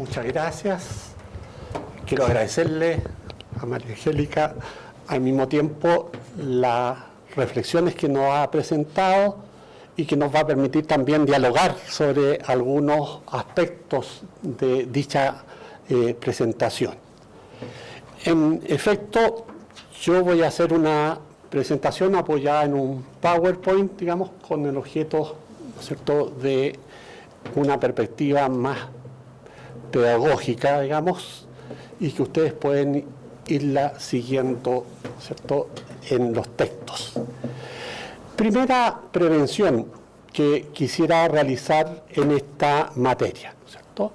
Muchas gracias. Quiero agradecerle a María Angélica al mismo tiempo las reflexiones que nos ha presentado y que nos va a permitir también dialogar sobre algunos aspectos de dicha presentación. En efecto, yo voy a hacer una presentación apoyada en un PowerPoint, digamos, con el objeto, ¿no es cierto?, de una perspectiva más pedagógica, digamos, y que ustedes pueden irla siguiendo, ¿cierto?, en los textos. Primera prevención que quisiera realizar en esta materia, ¿cierto?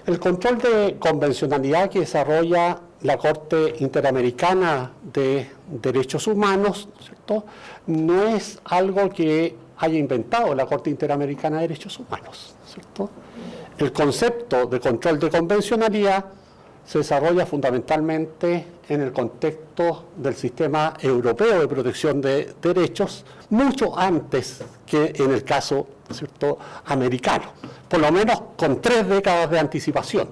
El control de convencionalidad que desarrolla la Corte Interamericana de Derechos Humanos, ¿cierto?, no es algo que haya inventado la Corte Interamericana de Derechos Humanos, ¿cierto? El concepto de control de convencionalidad se desarrolla fundamentalmente en el contexto del sistema europeo de protección de derechos, mucho antes que en el caso, ¿cierto?, americano, por lo menos con 3 décadas de anticipación.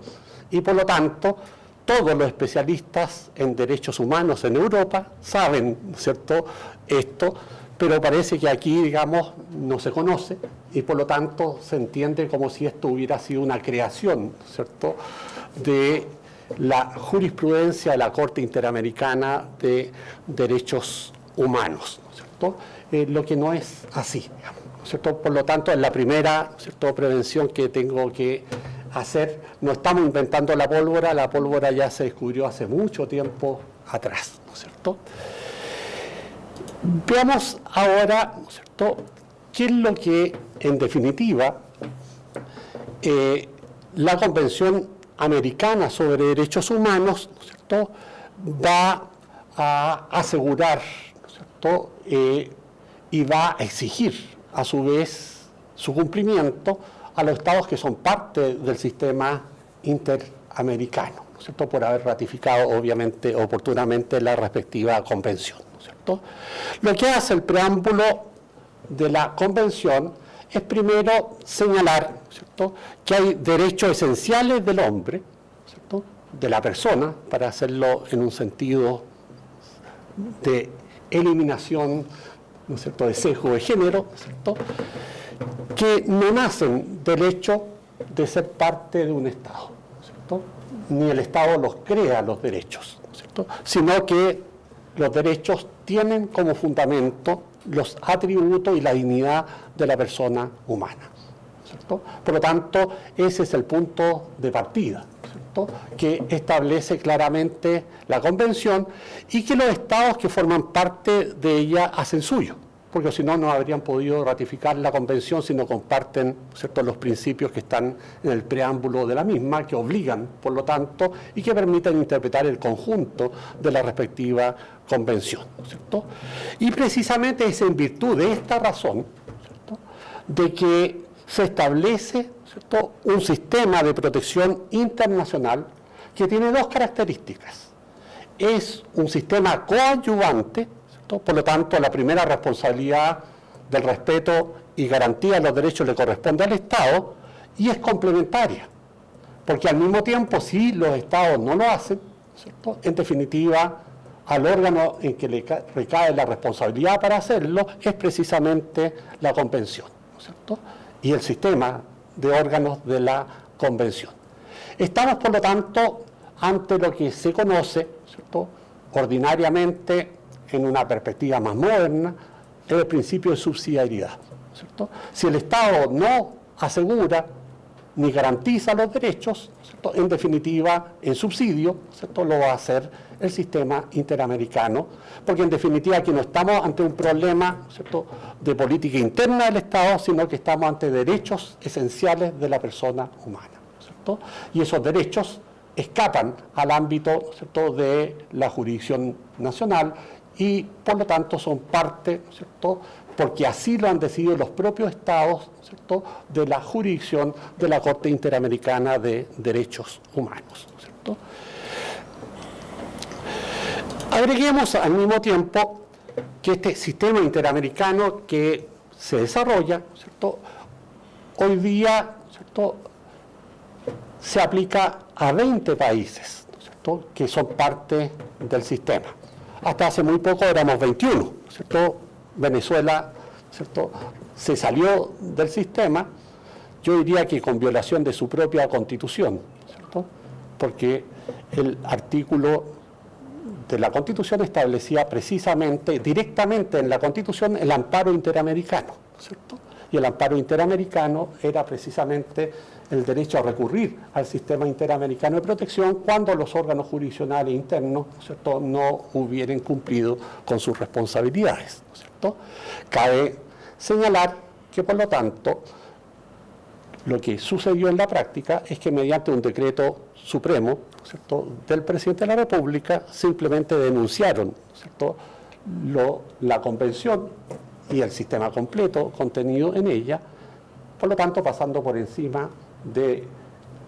Y por lo tanto, todos los especialistas en derechos humanos en Europa saben, ¿cierto?, esto, pero parece que aquí, digamos, no se conoce y por lo tanto se entiende como si esto hubiera sido una creación, ¿cierto?, de la jurisprudencia de la Corte Interamericana de Derechos Humanos, ¿cierto?, lo que no es así, ¿cierto? Por lo tanto, es la primera, ¿cierto?, prevención que tengo que hacer. No estamos inventando la pólvora ya se descubrió hace mucho tiempo atrás, ¿no es cierto? Veamos ahora, ¿no es cierto?, qué es lo que, en definitiva, la Convención Americana sobre Derechos Humanos, ¿no es cierto?, va a asegurar, ¿no es cierto?, y va a exigir, a su vez, su cumplimiento a los estados que son parte del sistema interamericano, ¿no es cierto?, por haber ratificado, obviamente, oportunamente la respectiva convención, ¿no es cierto? Lo que hace el preámbulo de la convención es primero señalar, ¿cierto?, que hay derechos esenciales del hombre, ¿cierto?, de la persona, para hacerlo en un sentido de eliminación, ¿no es cierto?, de sesgo de género, ¿cierto?, que no nacen del hecho de ser parte de un Estado, ¿cierto?, ni el Estado los crea los derechos, ¿cierto?, sino que los derechos tienen como fundamento los atributos y la dignidad de la persona humana, ¿cierto? Por lo tanto, ese es el punto de partida, ¿cierto?, que establece claramente la Convención y que los estados que forman parte de ella hacen suyo, porque si no, no habrían podido ratificar la Convención si no comparten, ¿cierto?, los principios que están en el preámbulo de la misma, que obligan, por lo tanto, y que permiten interpretar el conjunto de la respectiva Convención, ¿cierto? Y precisamente es en virtud de esta razón, ¿cierto?, de que se establece, ¿cierto?, un sistema de protección internacional que tiene 2 características. Es un sistema coadyuvante, ¿cierto?, por lo tanto, la primera responsabilidad del respeto y garantía de los derechos le corresponde al Estado, y es complementaria, porque al mismo tiempo, si los Estados no lo hacen, ¿cierto?, en definitiva, al órgano en que le recae la responsabilidad para hacerlo es precisamente la Convención, ¿no es cierto?, y el sistema de órganos de la Convención. Estamos, por lo tanto, ante lo que se conoce, ¿cierto?, ordinariamente, en una perspectiva más moderna, el principio de subsidiariedad, ¿cierto? Si el Estado no asegura ni garantiza los derechos, ¿cierto?, en definitiva, en subsidio, ¿cierto?, lo va a hacer el sistema interamericano, porque en definitiva aquí no estamos ante un problema, ¿cierto?, de política interna del Estado, sino que estamos ante derechos esenciales de la persona humana, ¿cierto? Y esos derechos escapan al ámbito, ¿cierto?, de la jurisdicción nacional y por lo tanto son parte, ¿cierto?, porque así lo han decidido los propios estados, ¿cierto?, de la jurisdicción de la Corte Interamericana de Derechos Humanos, ¿cierto? Agreguemos al mismo tiempo que este sistema interamericano que se desarrolla, ¿cierto?, hoy día, ¿cierto?, se aplica a 20 países, ¿no es cierto?, que son parte del sistema. Hasta hace muy poco éramos 21, ¿no es cierto? Venezuela, ¿no es cierto?, se salió del sistema, yo diría que con violación de su propia constitución, ¿no es cierto?, porque el artículo de la Constitución establecía precisamente, directamente en la Constitución, el amparo interamericano, ¿no es cierto? Y el amparo interamericano era precisamente el derecho a recurrir al sistema interamericano de protección cuando los órganos jurisdiccionales internos, ¿no es cierto?, no hubieran cumplido con sus responsabilidades, ¿no es cierto? Cabe señalar que, por lo tanto, lo que sucedió en la práctica es que mediante un decreto supremo, ¿no es cierto?, del presidente de la República, simplemente denunciaron, ¿no es cierto?, la convención y el sistema completo contenido en ella, por lo tanto pasando por encima de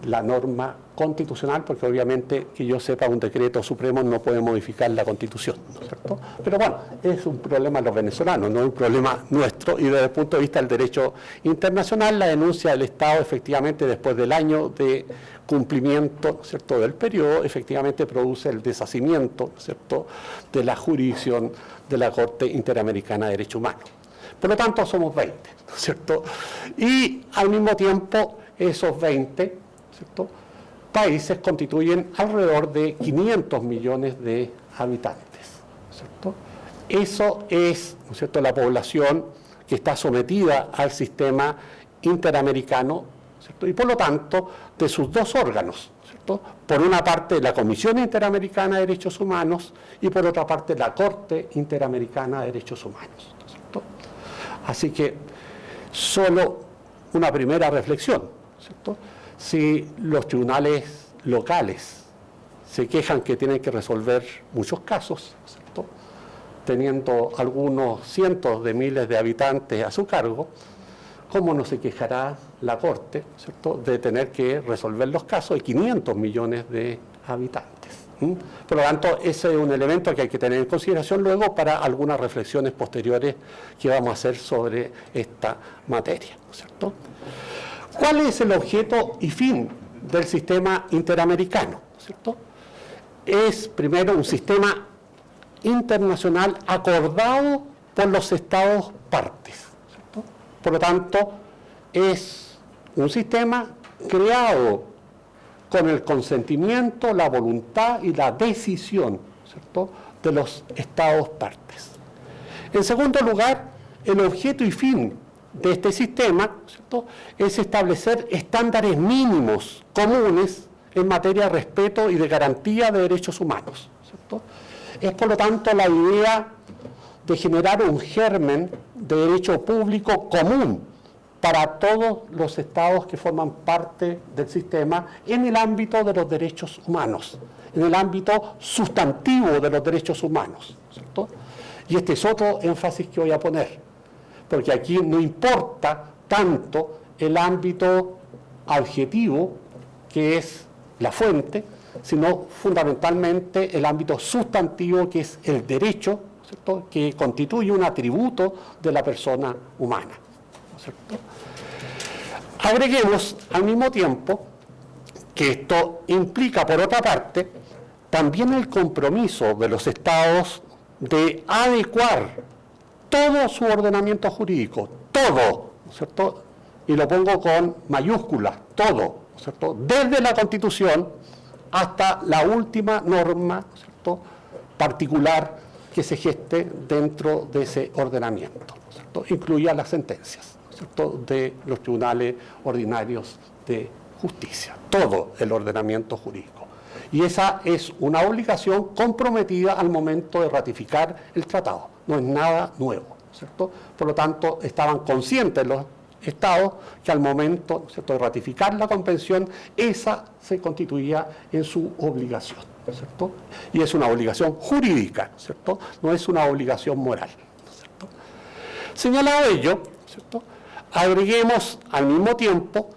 la norma constitucional, porque obviamente, que yo sepa, un decreto supremo no puede modificar la Constitución, ¿no es cierto? Pero bueno, es un problema de los venezolanos, no es un problema nuestro, y desde el punto de vista del derecho internacional, la denuncia del Estado, efectivamente, después del año de cumplimiento, ¿no es cierto?, del periodo, efectivamente produce el deshacimiento, ¿no es cierto?, de la jurisdicción de la Corte Interamericana de Derechos Humanos. Por lo tanto, somos 20, ¿no es cierto? Y al mismo tiempo, esos 20, ¿cierto?, países constituyen alrededor de 500 millones de habitantes, ¿cierto? Eso es, ¿no es cierto?, la población que está sometida al sistema interamericano, ¿cierto?, y por lo tanto de sus dos órganos, ¿cierto?, por una parte la Comisión Interamericana de Derechos Humanos y por otra parte la Corte Interamericana de Derechos Humanos, ¿cierto? Así que solo una primera reflexión, ¿cierto? Si los tribunales locales se quejan que tienen que resolver muchos casos, ¿cierto?, teniendo algunos cientos de miles de habitantes a su cargo, ¿cómo no se quejará la Corte, ¿cierto?, de tener que resolver los casos de 500 millones de habitantes? Por lo tanto, ese es un elemento que hay que tener en consideración luego para algunas reflexiones posteriores que vamos a hacer sobre esta materia, ¿cierto? ¿Cuál es el objeto y fin del sistema interamericano, ¿cierto? Es, primero, un sistema internacional acordado por los Estados partes, ¿cierto? Por lo tanto, es un sistema creado con el consentimiento, la voluntad y la decisión, ¿cierto?, de los Estados partes. En segundo lugar, el objeto y fin de este sistema, ¿cierto?, es establecer estándares mínimos comunes en materia de respeto y de garantía de derechos humanos, ¿cierto? Es, por lo tanto, la idea de generar un germen de derecho público común para todos los estados que forman parte del sistema en el ámbito de los derechos humanos, en el ámbito sustantivo de los derechos humanos, ¿cierto? Y este es otro énfasis que voy a poner, porque aquí no importa tanto el ámbito adjetivo, que es la fuente, sino fundamentalmente el ámbito sustantivo, que es el derecho, ¿cierto?, que constituye un atributo de la persona humana, ¿cierto? Agreguemos al mismo tiempo que esto implica, por otra parte, también el compromiso de los estados de adecuar todo su ordenamiento jurídico, todo, ¿cierto?, y lo pongo con mayúsculas, todo, ¿cierto?, desde la Constitución hasta la última norma, ¿cierto?, particular que se geste dentro de ese ordenamiento, ¿cierto?, incluya las sentencias, ¿cierto?, de los tribunales ordinarios de justicia, todo el ordenamiento jurídico. Y esa es una obligación comprometida al momento de ratificar el tratado, no es nada nuevo, ¿cierto? Por lo tanto, estaban conscientes los estados que al momento, ¿cierto?, de ratificar la convención, esa se constituía en su obligación, ¿cierto? Y es una obligación jurídica, ¿cierto? No es una obligación moral, ¿cierto? Señalado ello, ¿cierto?, agreguemos al mismo tiempo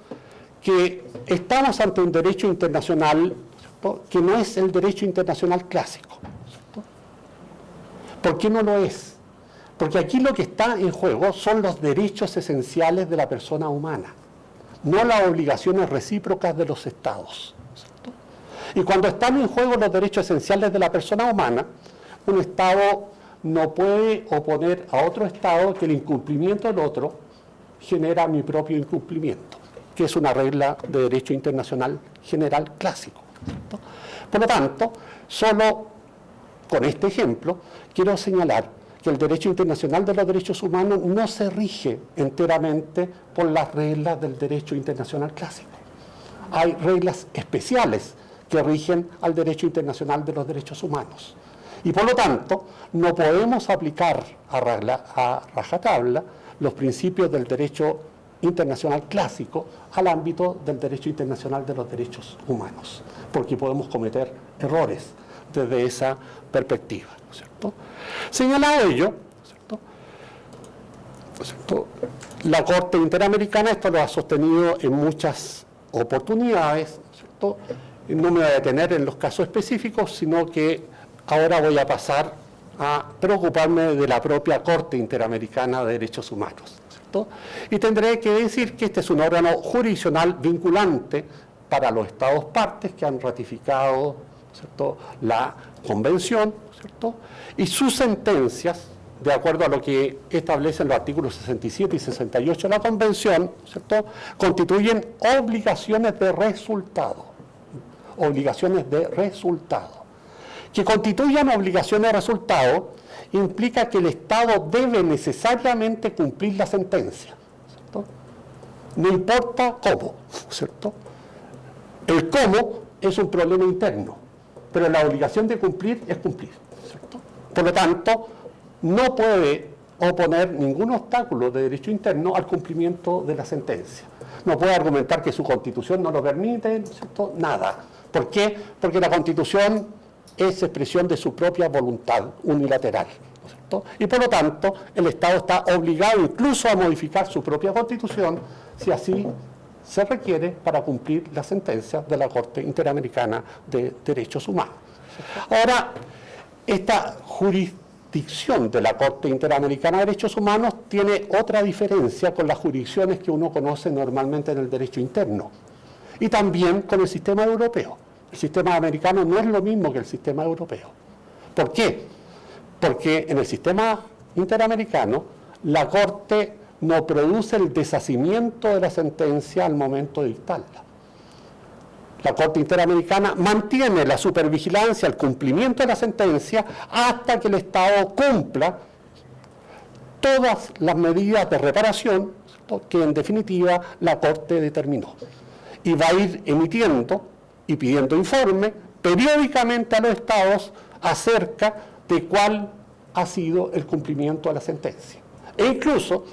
que estamos ante un derecho internacional, ¿cierto?, que no es el derecho internacional clásico, ¿cierto? ¿Por qué no lo es? Porque aquí lo que está en juego son los derechos esenciales de la persona humana. no las obligaciones recíprocas de los Estados, ¿cierto? Y cuando están en juego los derechos esenciales de la persona humana, un Estado no puede oponer a otro Estado que el incumplimiento del otro genera mi propio incumplimiento, que es una regla de derecho internacional general clásico, ¿cierto? Por lo tanto, solo con este ejemplo quiero señalar que el derecho internacional de los derechos humanos no se rige enteramente por las reglas del derecho internacional clásico. Hay reglas especiales que rigen al derecho internacional de los derechos humanos. Y por lo tanto, no podemos aplicar a rajatabla los principios del derecho internacional clásico al ámbito del derecho internacional de los derechos humanos, porque podemos cometer errores desde esa perspectiva, ¿no es cierto? Señalado ello, ¿no es cierto? La Corte Interamericana esto lo ha sostenido en muchas oportunidades, ¿no es cierto? No me voy a detener en los casos específicos, sino que ahora voy a pasar a preocuparme de la propia Corte Interamericana de Derechos Humanos, ¿cierto? Y tendré que decir que este es un órgano jurisdiccional vinculante para los Estados partes que han ratificado, ¿cierto?, la Convención, ¿cierto? Y sus sentencias, de acuerdo a lo que establecen los artículos 67 y 68 de la Convención, ¿cierto?, constituyen obligaciones de resultado. Obligaciones de resultado. Que constituyan obligaciones de resultado implica que el Estado debe necesariamente cumplir la sentencia, ¿cierto? No importa cómo, ¿cierto? El cómo es un problema interno, pero la obligación de cumplir es cumplir, ¿cierto? Por lo tanto, no puede oponer ningún obstáculo de derecho interno al cumplimiento de la sentencia. No puede argumentar que su Constitución no lo permite, ¿cierto? Nada. ¿Por qué? Porque la Constitución es expresión de su propia voluntad unilateral, ¿no es cierto? Y por lo tanto, el Estado está obligado incluso a modificar su propia Constitución si así se requiere para cumplir la sentencia de la Corte Interamericana de Derechos Humanos. Ahora, esta jurisdicción de la Corte Interamericana de Derechos Humanos tiene otra diferencia con las jurisdicciones que uno conoce normalmente en el derecho interno y también con el sistema europeo. El sistema americano no es lo mismo que el sistema europeo. ¿Por qué? Porque en el sistema interamericano la Corte no produce el deshacimiento de la sentencia al momento de dictarla. La Corte Interamericana mantiene la supervigilancia, el cumplimiento de la sentencia hasta que el Estado cumpla todas las medidas de reparación que en definitiva la Corte determinó. Y va a ir emitiendo y pidiendo informe periódicamente a los Estados acerca de cuál ha sido el cumplimiento de la sentencia. E incluso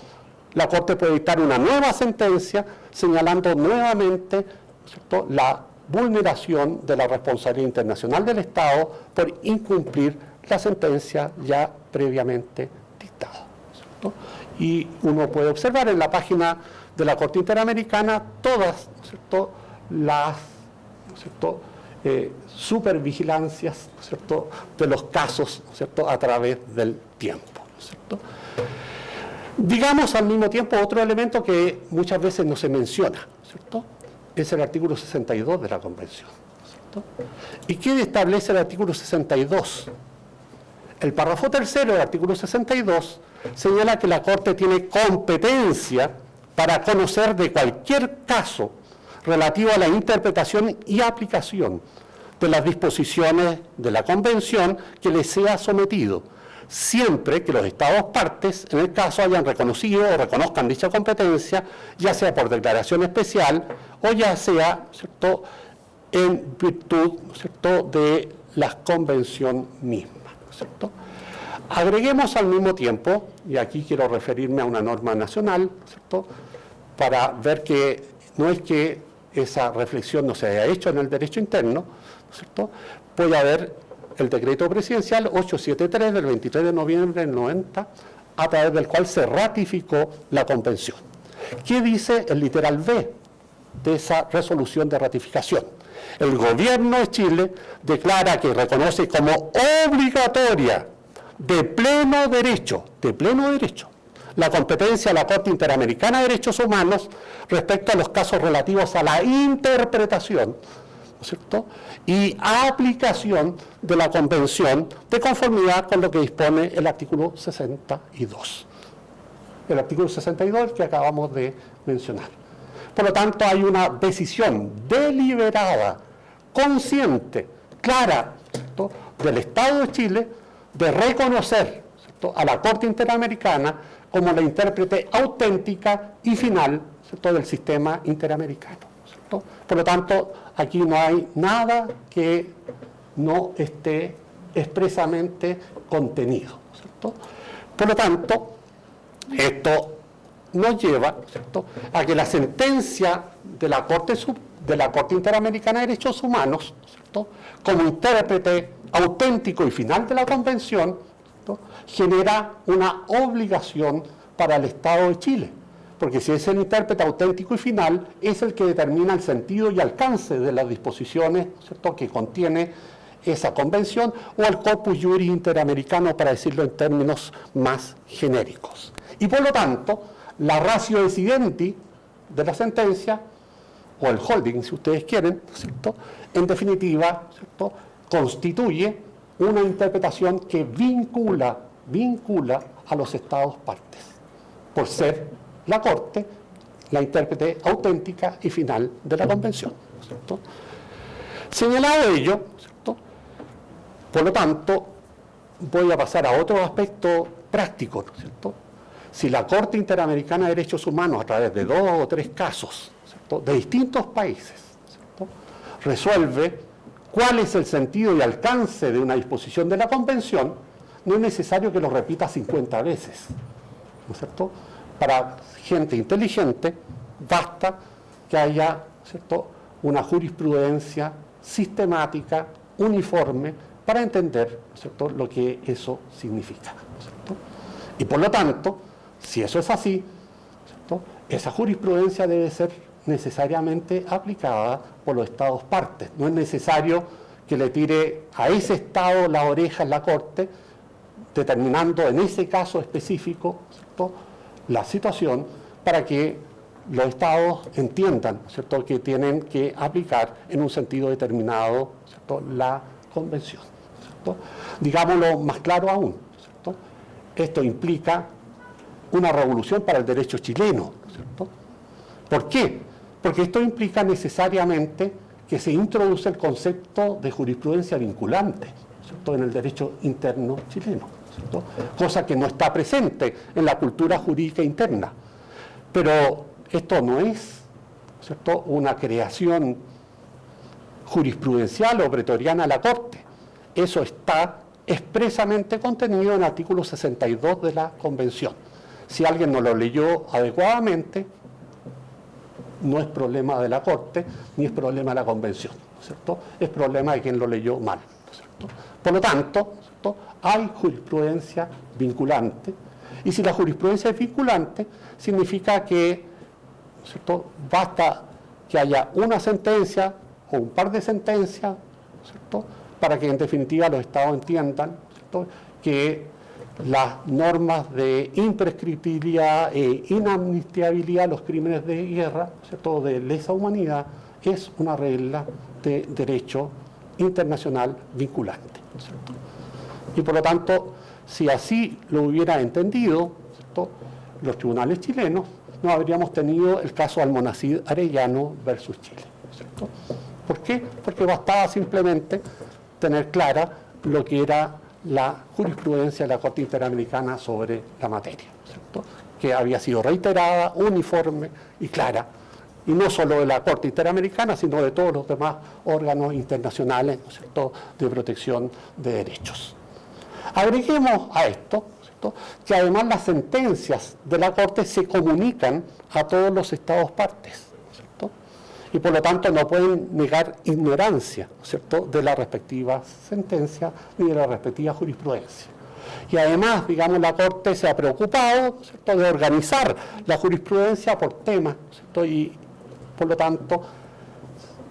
la Corte puede dictar una nueva sentencia señalando nuevamente, ¿cierto?, la vulneración de la responsabilidad internacional del Estado por incumplir la sentencia ya previamente dictada, ¿cierto? Y uno puede observar en la página de la Corte Interamericana todas, ¿cierto?, las, ¿cierto?, supervigilancias, ¿cierto?, de los casos, ¿cierto?, a través del tiempo, ¿cierto? Digamos al mismo tiempo otro elemento que muchas veces no se menciona, ¿cierto?, es el artículo 62 de la Convención, ¿cierto? ¿Y qué establece el artículo 62? El párrafo tercero del artículo 62 señala que la Corte tiene competencia para conocer de cualquier caso relativo a la interpretación y aplicación de las disposiciones de la Convención que le sea sometido, siempre que los Estados partes, en el caso, hayan reconocido o reconozcan dicha competencia, ya sea por declaración especial o ya sea, ¿cierto?, en virtud, ¿cierto?, de la Convención misma, ¿cierto? Agreguemos al mismo tiempo, y aquí quiero referirme a una norma nacional, ¿cierto?, para ver que no es que esa reflexión no se haya hecho en el derecho interno, ¿cierto? Puede haber el decreto presidencial 873 del 23 de noviembre del 90, a través del cual se ratificó la Convención. ¿Qué dice el literal B de esa resolución de ratificación? El Gobierno de Chile declara que reconoce como obligatoria, de pleno derecho, la competencia de la Corte Interamericana de Derechos Humanos respecto a los casos relativos a la interpretación, ¿no es cierto?, y aplicación de la Convención de conformidad con lo que dispone el artículo 62. El artículo 62 que acabamos de mencionar. Por lo tanto, hay una decisión deliberada, consciente, clara, ¿cierto?, del Estado de Chile de reconocer, ¿cierto?, a la Corte Interamericana como la intérprete auténtica y final, ¿cierto?, del sistema interamericano, ¿cierto? Por lo tanto, aquí no hay nada que no esté expresamente contenido, ¿cierto? Por lo tanto, esto nos lleva, ¿cierto?, a que la sentencia de la Corte Interamericana de Derechos Humanos, ¿cierto?, como intérprete auténtico y final de la Convención, ¿cierto?, genera una obligación para el Estado de Chile, porque si es el intérprete auténtico y final, es el que determina el sentido y alcance de las disposiciones, ¿cierto?, que contiene esa convención, o el corpus juris interamericano, para decirlo en términos más genéricos. Y por lo tanto, la ratio decidendi de la sentencia, o el holding, si ustedes quieren, ¿cierto?, en definitiva, ¿cierto?, constituye una interpretación que vincula a los Estados partes, por ser la Corte la intérprete auténtica y final de la Convención, ¿cierto? Señalado ello, ¿cierto?, por lo tanto, voy a pasar a otro aspecto práctico, ¿no es cierto? Si la Corte Interamericana de Derechos Humanos, a través de 2 o 3 casos, ¿cierto?, de distintos países, ¿cierto?, resuelve cuál es el sentido y alcance de una disposición de la Convención, no es necesario que lo repita 50 veces, ¿no es cierto? Para gente inteligente, basta que haya, ¿cierto?, una jurisprudencia sistemática, uniforme, para entender, ¿no es cierto?, lo que eso significa, ¿no es cierto? Y por lo tanto, si eso es así, ¿cierto?, esa jurisprudencia debe ser necesariamente aplicada por los Estados partes. No es necesario que le tire a ese Estado la oreja en la Corte, determinando en ese caso específico, ¿cierto?, la situación, para que los Estados entiendan, ¿cierto?, que tienen que aplicar en un sentido determinado, ¿cierto?, la Convención, ¿cierto? Digámoslo más claro aún, ¿cierto?, esto implica una revolución para el derecho chileno, ¿cierto? ¿Por qué? Porque esto implica necesariamente que se introduce el concepto de jurisprudencia vinculante, ¿cierto?, en el derecho interno chileno, ¿cierto?, cosa que no está presente en la cultura jurídica interna. Pero esto no es, ¿cierto?, una creación jurisprudencial o pretoriana a la Corte. Eso está expresamente contenido en el artículo 62 de la Convención. Si alguien no lo leyó adecuadamente, no es problema de la Corte, ni es problema de la Convención, ¿cierto?, es problema de quien lo leyó mal, ¿cierto? Por lo tanto, ¿cierto?, hay jurisprudencia vinculante, y si la jurisprudencia es vinculante, significa que, ¿cierto?, basta que haya una sentencia o un par de sentencias, ¿cierto?, para que en definitiva los Estados entiendan, ¿cierto?, que las normas de imprescriptibilidad e inamnistiabilidad de los crímenes de guerra, ¿cierto?, de lesa humanidad, es una regla de derecho internacional vinculante, ¿cierto? Y por lo tanto, si así lo hubiera entendido, ¿cierto?, los tribunales chilenos, no habríamos tenido el caso Almonacid Arellano versus Chile, ¿cierto? ¿Por qué? Porque bastaba simplemente tener clara lo que era la jurisprudencia de la Corte Interamericana sobre la materia, ¿cierto?, que había sido reiterada, uniforme y clara, y no solo de la Corte Interamericana, sino de todos los demás órganos internacionales, ¿cierto?, de protección de derechos. Agreguemos a esto, ¿cierto?, que además las sentencias de la Corte se comunican a todos los Estados partes, ¿cierto?, y por lo tanto no pueden negar ignorancia, ¿cierto?, de la respectiva sentencia ni de la respectiva jurisprudencia. Y además, digamos, la Corte se ha preocupado, ¿cierto?, de organizar la jurisprudencia por temas, ¿cierto?, y por lo tanto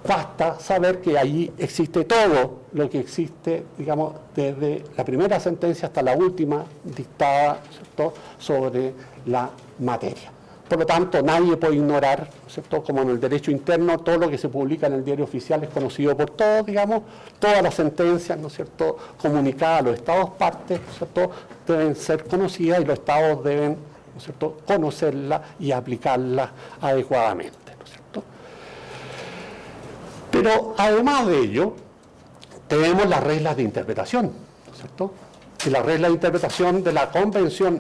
basta saber que allí existe todo lo que existe, digamos, desde la primera sentencia hasta la última dictada, ¿cierto?, sobre la materia. Por lo tanto, nadie puede ignorar, ¿no es cierto?, como en el derecho interno, todo lo que se publica en el diario oficial es conocido por todos, digamos, todas las sentencias, ¿no es cierto?, comunicadas a los estados partes, ¿no es cierto?, deben ser conocidas y los estados deben, ¿no es cierto?, conocerlas y aplicarlas adecuadamente, ¿no es cierto? Pero además de ello, tenemos las reglas de interpretación, ¿no es cierto? Y las reglas de interpretación de la Convención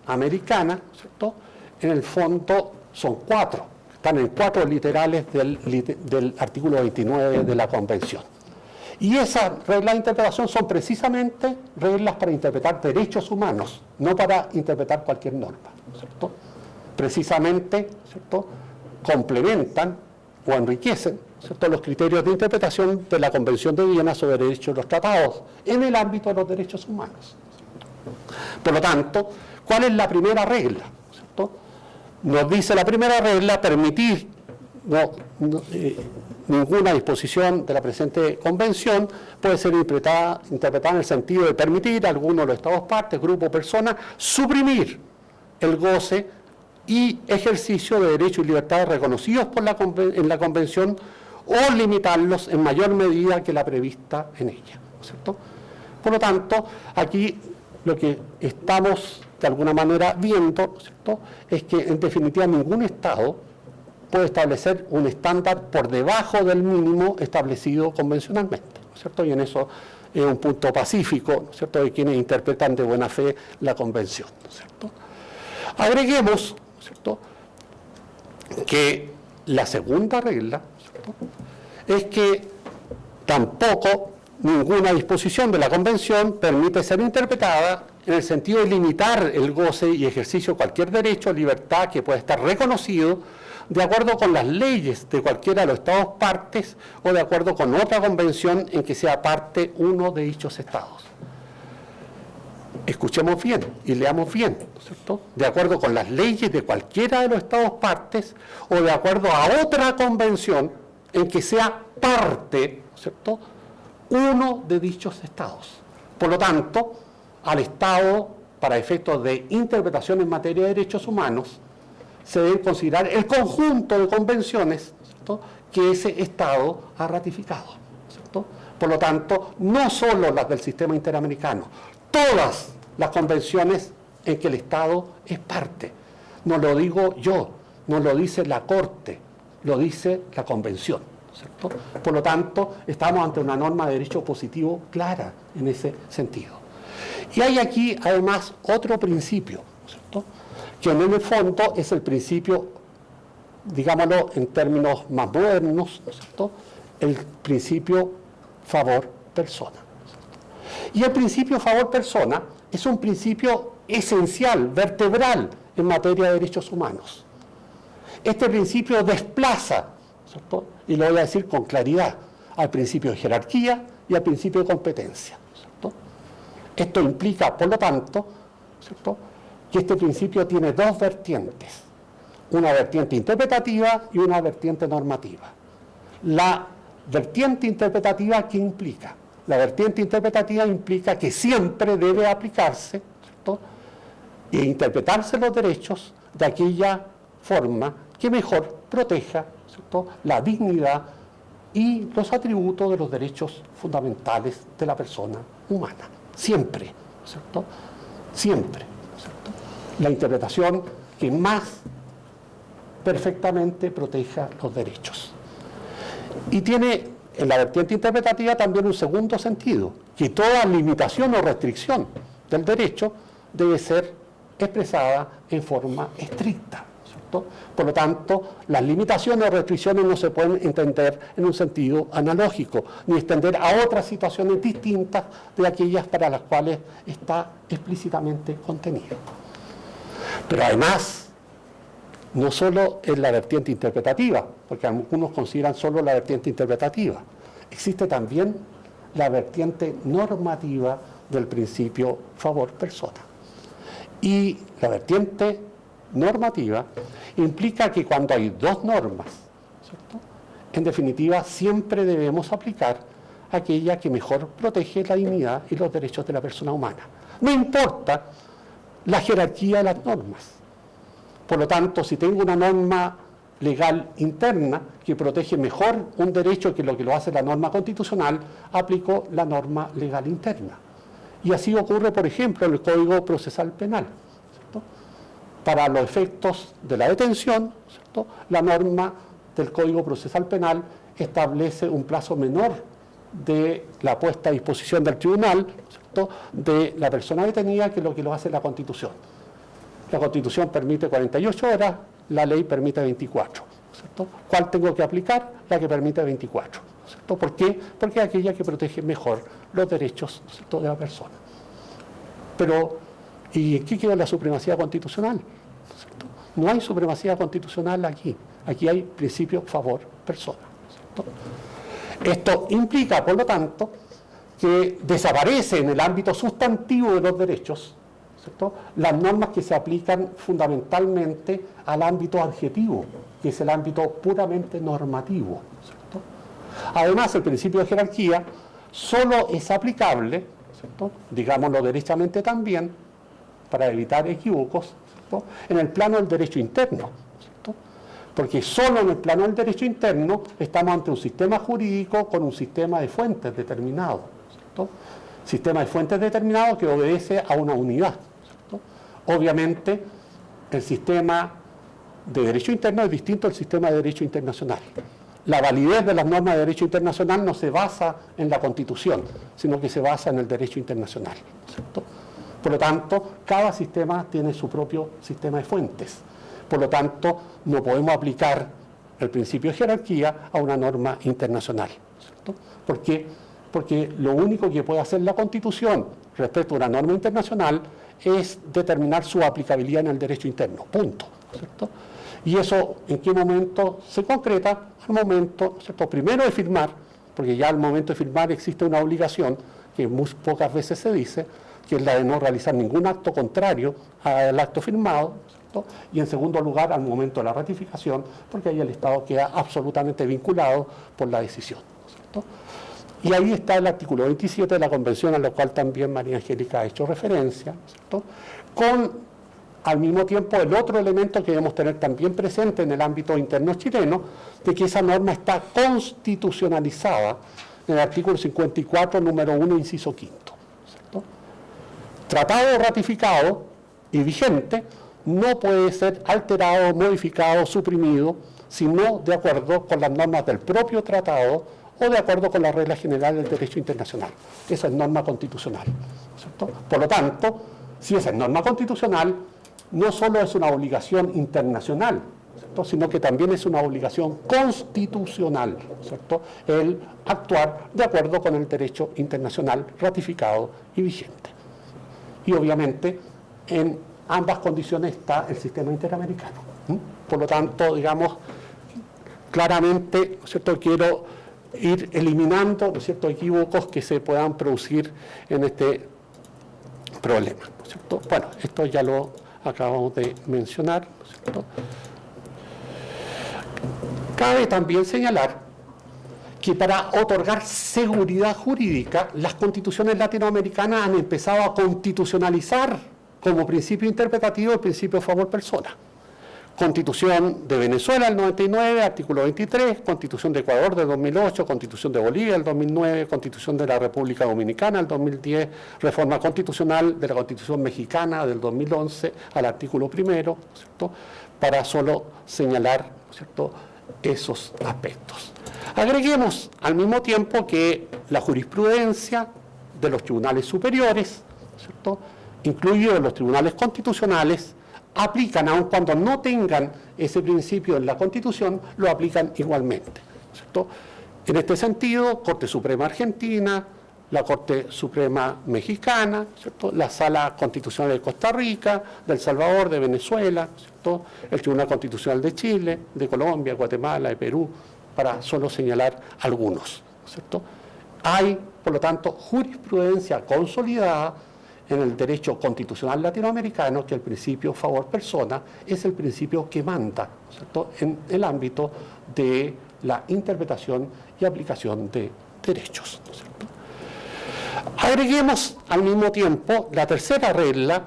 Americana, ¿no es cierto?, en el fondo son 4, están en 4 literales del artículo 29 de la Convención. Y esas reglas de interpretación son precisamente reglas para interpretar derechos humanos, no para interpretar cualquier norma, ¿cierto? Precisamente, ¿cierto?, complementan o enriquecen, ¿cierto?, los criterios de interpretación de la Convención de Viena sobre derechos de los tratados en el ámbito de los derechos humanos. Por lo tanto, ¿cuál es la primera regla? ¿Cierto? Nos dice la primera regla, permitir ninguna disposición de la presente convención puede ser interpretada en el sentido de permitir a alguno de los estados partes, grupo o persona, suprimir el goce y ejercicio de derechos y libertades reconocidos en la convención o limitarlos en mayor medida que la prevista en ella, ¿cierto? Por lo tanto, aquí lo que estamos de alguna manera viendo, ¿cierto?, es que en definitiva ningún Estado puede establecer un estándar por debajo del mínimo establecido convencionalmente, ¿no es cierto? Y en eso es un punto pacífico, ¿no es cierto?, de quienes interpretan de buena fe la convención, ¿no es cierto? Agreguemos, ¿no es cierto?, que la segunda regla, ¿cierto?, es que tampoco ninguna disposición de la Convención permite ser interpretada en el sentido de limitar el goce y ejercicio de cualquier derecho o libertad que pueda estar reconocido de acuerdo con las leyes de cualquiera de los estados partes o de acuerdo con otra convención en que sea parte uno de dichos estados. Escuchemos bien y leamos bien, ¿no es cierto?, de acuerdo con las leyes de cualquiera de los estados partes o de acuerdo a otra convención en que sea parte, ¿no es cierto?, uno de dichos estados. Por lo tanto, al Estado, para efectos de interpretación en materia de derechos humanos, se debe considerar el conjunto de convenciones, ¿cierto?, que ese Estado ha ratificado, ¿cierto? Por lo tanto, no solo las del sistema interamericano, todas las convenciones en que el Estado es parte. No lo digo yo, no lo dice la Corte, lo dice la Convención, ¿cierto? Por lo tanto, estamos ante una norma de derecho positivo clara en ese sentido. Y hay aquí, además, otro principio, ¿cierto?, que en el fondo es el principio, digámoslo en términos más modernos, ¿cierto?, el principio favor persona. Y el principio favor persona es un principio esencial, vertebral en materia de derechos humanos. Este principio desplaza, ¿cierto?, y lo voy a decir con claridad, al principio de jerarquía y al principio de competencia, ¿cierto? Esto implica, por lo tanto, ¿cierto?, que este principio tiene dos vertientes, una vertiente interpretativa y una vertiente normativa. La vertiente interpretativa, ¿qué implica? La vertiente interpretativa implica que siempre debe aplicarse, ¿cierto?, e interpretarse los derechos de aquella forma que mejor proteja, ¿cierto?, la dignidad y los atributos de los derechos fundamentales de la persona humana. Siempre, ¿cierto? Siempre, ¿cierto? La interpretación que más perfectamente proteja los derechos. Y tiene en la vertiente interpretativa también un segundo sentido, que toda limitación o restricción del derecho debe ser expresada en forma estricta, ¿cierto? Por lo tanto, las limitaciones o restricciones no se pueden entender en un sentido analógico, ni extender a otras situaciones distintas de aquellas para las cuales está explícitamente contenido. Pero además, no solo es la vertiente interpretativa, porque algunos consideran solo la vertiente interpretativa, existe también la vertiente normativa del principio favor persona. Y la vertiente normativa implica que cuando hay dos normas, ¿cierto?, en definitiva siempre debemos aplicar aquella que mejor protege la dignidad y los derechos de la persona humana. No importa la jerarquía de las normas, Por lo tanto, si tengo una norma legal interna que protege mejor un derecho que lo hace la norma constitucional, aplico la norma legal interna. Y así ocurre, por ejemplo, en el Código Procesal Penal, ¿cierto? Para los efectos de la detención, ¿cierto? La norma del Código Procesal Penal establece un plazo menor de la puesta a disposición del tribunal, ¿cierto?, de la persona detenida que lo hace la Constitución. La Constitución permite 48 horas, la ley permite 24. ¿Cierto? ¿Cuál tengo que aplicar? La que permite 24. ¿Cierto? ¿Por qué? Porque es aquella que protege mejor los derechos, ¿cierto?, de la persona. Pero, ¿y en qué queda la supremacía constitucional? ¿Cierto? No hay supremacía constitucional aquí. Aquí hay principio favor-persona. Esto implica, por lo tanto, que desaparece en el ámbito sustantivo de los derechos, ¿cierto?, las normas que se aplican fundamentalmente al ámbito adjetivo, que es el ámbito puramente normativo, ¿cierto? Además, el principio de jerarquía solo es aplicable, ¿cierto?, digámoslo derechamente también, para evitar equívocos, ¿cierto?, en el plano del derecho interno, ¿cierto? Porque solo en el plano del derecho interno estamos ante un sistema jurídico con un sistema de fuentes determinado, ¿cierto? Sistema de fuentes determinado que obedece a una unidad, ¿cierto? Obviamente, el sistema de derecho interno es distinto al sistema de derecho internacional. La validez de las normas de derecho internacional no se basa en la Constitución, sino que se basa en el derecho internacional, ¿cierto? Por lo tanto, cada sistema tiene su propio sistema de fuentes. Por lo tanto, no podemos aplicar el principio de jerarquía a una norma internacional, ¿cierto? ¿Por qué? Porque lo único que puede hacer la Constitución respecto a una norma internacional es determinar su aplicabilidad en el derecho interno, punto, ¿cierto? Y eso, ¿en qué momento se concreta? Al momento, ¿cierto?, primero de firmar, porque ya al momento de firmar existe una obligación que muy pocas veces se dice, que es la de no realizar ningún acto contrario al acto firmado, ¿cierto? Y en segundo lugar, al momento de la ratificación, porque ahí el Estado queda absolutamente vinculado por la decisión, ¿cierto? Y ahí está el artículo 27 de la Convención, a la cual también María Angélica ha hecho referencia, ¿cierto?, con al mismo tiempo el otro elemento que debemos tener también presente en el ámbito interno chileno, de que esa norma está constitucionalizada en el artículo 54, número 1, inciso 5. ¿Cierto? Tratado ratificado y vigente no puede ser alterado, modificado, suprimido, sino de acuerdo con las normas del propio tratado o de acuerdo con las reglas generales del derecho internacional. Esa es norma constitucional, ¿cierto? Por lo tanto, si esa es norma constitucional, no solo es una obligación internacional, ¿cierto?, sino que también es una obligación constitucional, ¿cierto?, el actuar de acuerdo con el derecho internacional ratificado y vigente. Y obviamente en ambas condiciones está el sistema interamericano. Por lo tanto, digamos, claramente, ¿cierto?, quiero ir eliminando, ¿no es cierto?, equívocos que se puedan producir en este problema, ¿no es cierto? Bueno, esto ya lo acabamos de mencionar, ¿no es cierto? Cabe también señalar que para otorgar seguridad jurídica, las constituciones latinoamericanas han empezado a constitucionalizar como principio interpretativo el principio de favor persona. Constitución de Venezuela del 99, artículo 23, Constitución de Ecuador del 2008, Constitución de Bolivia del 2009, Constitución de la República Dominicana del 2010, reforma constitucional de la Constitución Mexicana del 2011 al artículo 1, ¿cierto?, para solo señalar, ¿cierto?, esos aspectos. Agreguemos al mismo tiempo que la jurisprudencia de los tribunales superiores, ¿cierto?, incluidos los tribunales constitucionales, aplican, aun cuando no tengan ese principio en la Constitución, lo aplican igualmente, ¿cierto? En este sentido, Corte Suprema Argentina, la Corte Suprema Mexicana, ¿cierto?, la Sala Constitucional de Costa Rica, de El Salvador, de Venezuela, ¿cierto?, el Tribunal Constitucional de Chile, de Colombia, Guatemala, de Perú, para solo señalar algunos, ¿cierto? Hay, por lo tanto, jurisprudencia consolidada en el derecho constitucional latinoamericano que el principio favor persona es el principio que manda, ¿cierto?, en el ámbito de la interpretación y aplicación de derechos, ¿cierto? Agreguemos al mismo tiempo la tercera regla,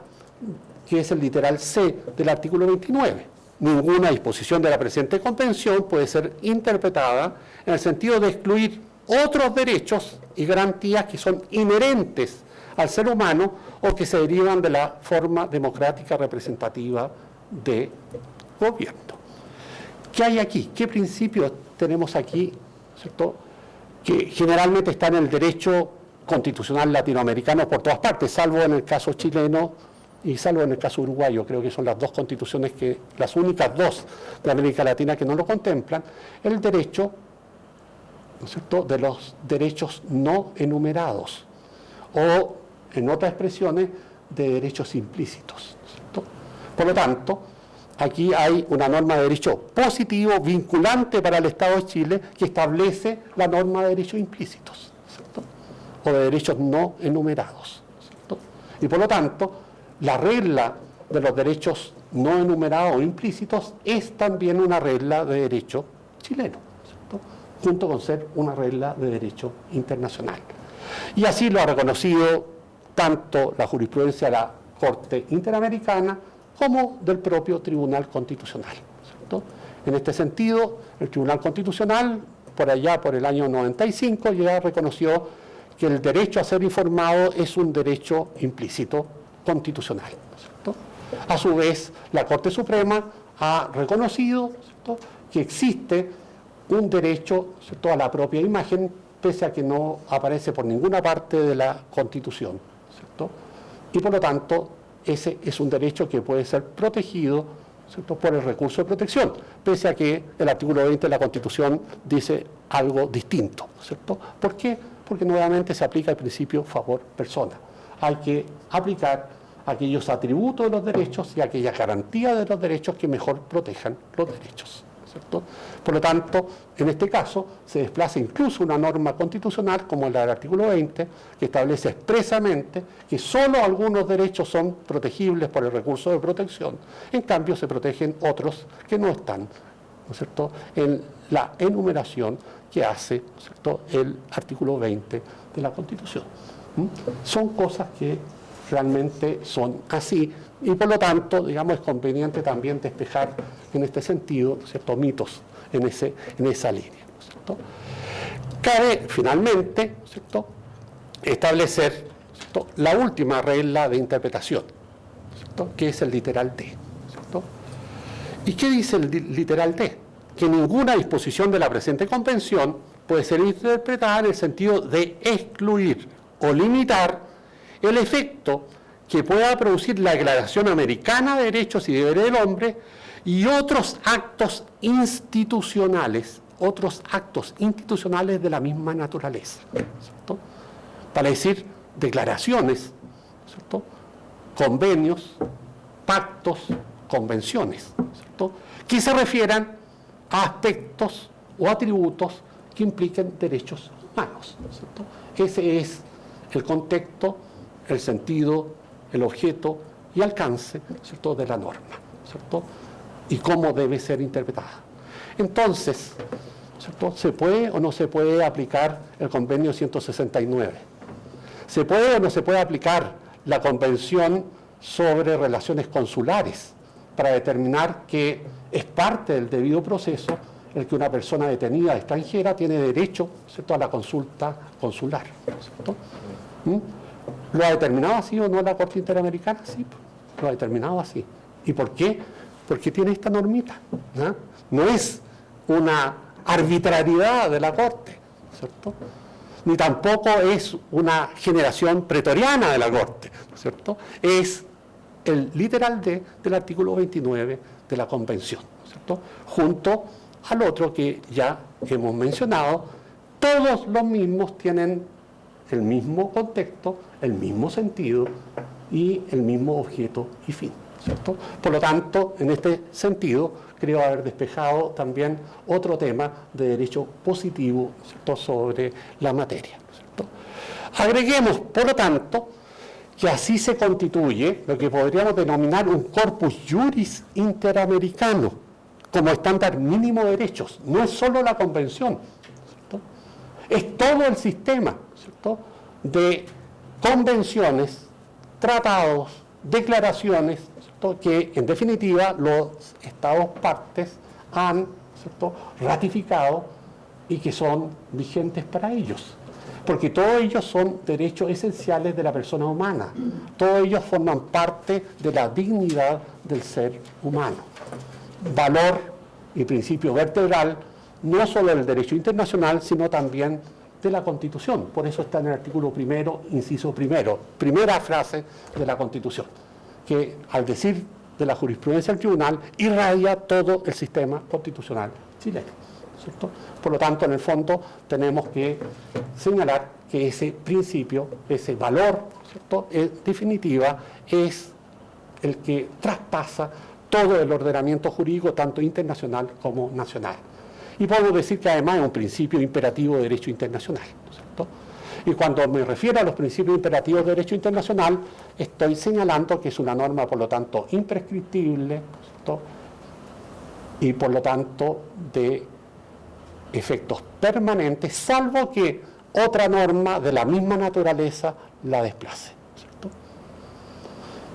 que es el literal C del artículo 29, ninguna disposición de la presente convención puede ser interpretada en el sentido de excluir otros derechos y garantías que son inherentes al ser humano o que se derivan de la forma democrática representativa de gobierno. ¿Qué hay aquí? ¿Qué principios tenemos aquí, ¿cierto?, que generalmente están en el derecho constitucional latinoamericano por todas partes, salvo en el caso chileno y salvo en el caso uruguayo? Creo que son las dos constituciones las únicas dos de América Latina que no lo contemplan, el derecho, ¿no es cierto?, de los derechos no enumerados, o en otras expresiones, de derechos implícitos, ¿cierto? Por lo tanto, aquí hay una norma de derecho positivo, vinculante para el Estado de Chile, que establece la norma de derechos implícitos, ¿cierto?, o de derechos no enumerados, ¿cierto? Y por lo tanto, la regla de los derechos no enumerados o implícitos es también una regla de derecho chileno, ¿cierto?, junto con ser una regla de derecho internacional. Y así lo ha reconocido tanto la jurisprudencia de la Corte Interamericana como del propio Tribunal Constitucional, ¿cierto? En este sentido, el Tribunal Constitucional, por allá por el año 95, ya reconoció que el derecho a ser informado es un derecho implícito constitucional, ¿cierto? A su vez, la Corte Suprema ha reconocido, ¿cierto?, que existe un derecho, ¿cierto?, a la propia imagen, pese a que no aparece por ninguna parte de la Constitución, ¿cierto? Y por lo tanto, ese es un derecho que puede ser protegido, ¿cierto?, por el recurso de protección, pese a que el artículo 20 de la Constitución dice algo distinto, ¿cierto? ¿Por qué? Porque nuevamente se aplica el principio favor persona. Hay que aplicar aquellos atributos de los derechos y aquellas garantías de los derechos que mejor protejan los derechos, ¿cierto? Por lo tanto, en este caso, se desplaza incluso una norma constitucional como la del artículo 20, que establece expresamente que solo algunos derechos son protegibles por el recurso de protección, en cambio se protegen otros que no están, ¿no es cierto?, en la enumeración que hace, ¿no es cierto?, el artículo 20 de la Constitución. Son cosas que realmente son así, y por lo tanto, digamos, es conveniente también despejar en este sentido, ¿cierto?, mitos en esa línea, ¿cierto? Cabe finalmente, ¿cierto?, establecer, ¿cierto?, la última regla de interpretación, ¿cierto?, que es el literal D, ¿cierto? ¿Y qué dice el literal D? Que ninguna disposición de la presente convención puede ser interpretada en el sentido de excluir o limitar el efecto que pueda producir la Declaración Americana de Derechos y Deberes del Hombre y otros actos institucionales de la misma naturaleza, ¿cierto? Para decir declaraciones, ¿cierto?, convenios, pactos, convenciones, ¿cierto?, que se refieran a aspectos o atributos que impliquen derechos humanos, ¿cierto? Ese es el contexto, el sentido, el objeto y alcance, ¿cierto?, de la norma, ¿cierto?, y cómo debe ser interpretada. Entonces, ¿cierto?, ¿se puede o no se puede aplicar el convenio 169? ¿Se puede o no se puede aplicar la convención sobre relaciones consulares para determinar que es parte del debido proceso el que una persona detenida extranjera tiene derecho, ¿cierto?, a la consulta consular, ¿cierto? ¿Lo ha determinado así o no la Corte Interamericana? Sí, lo ha determinado así. ¿Y por qué? Porque tiene esta normita, ¿no? No es una arbitrariedad de la Corte, ¿cierto?, ni tampoco es una generación pretoriana de la Corte, ¿cierto? Es el literal del artículo 29 de la Convención, ¿cierto?, junto al otro que ya hemos mencionado. Todos los mismos tienen el mismo contexto, el mismo sentido y el mismo objeto y fin, ¿cierto? Por lo tanto, en este sentido, creo haber despejado también otro tema de derecho positivo, ¿cierto?, sobre la materia, ¿cierto? Agreguemos, por lo tanto, que así se constituye lo que podríamos denominar un corpus juris interamericano como estándar mínimo de derechos. No es solo la convención, ¿cierto?, es todo el sistema, ¿cierto?, de convenciones, tratados, declaraciones, ¿cierto?, ¿cierto?, que en definitiva los Estados partes han, ¿cierto?, ratificado y que son vigentes para ellos. Porque todos ellos son derechos esenciales de la persona humana. Todos ellos forman parte de la dignidad del ser humano. Valor y principio vertebral no solo del derecho internacional, sino también de la Constitución. Por eso está en el artículo 1, inciso 1, primera frase de la Constitución, que al decir de la jurisprudencia del tribunal irradia todo el sistema constitucional chileno, ¿cierto? Por lo tanto, en el fondo, tenemos que señalar que ese principio, ese valor, ¿cierto?, en definitiva, es el que traspasa todo el ordenamiento jurídico, tanto internacional como nacional. Y podemos decir que además es un principio imperativo de derecho internacional, ¿cierto? Y cuando me refiero a los principios imperativos de derecho internacional, estoy señalando que es una norma, por lo tanto, imprescriptible, ¿cierto?, y por lo tanto de efectos permanentes, salvo que otra norma de la misma naturaleza la desplace, ¿cierto?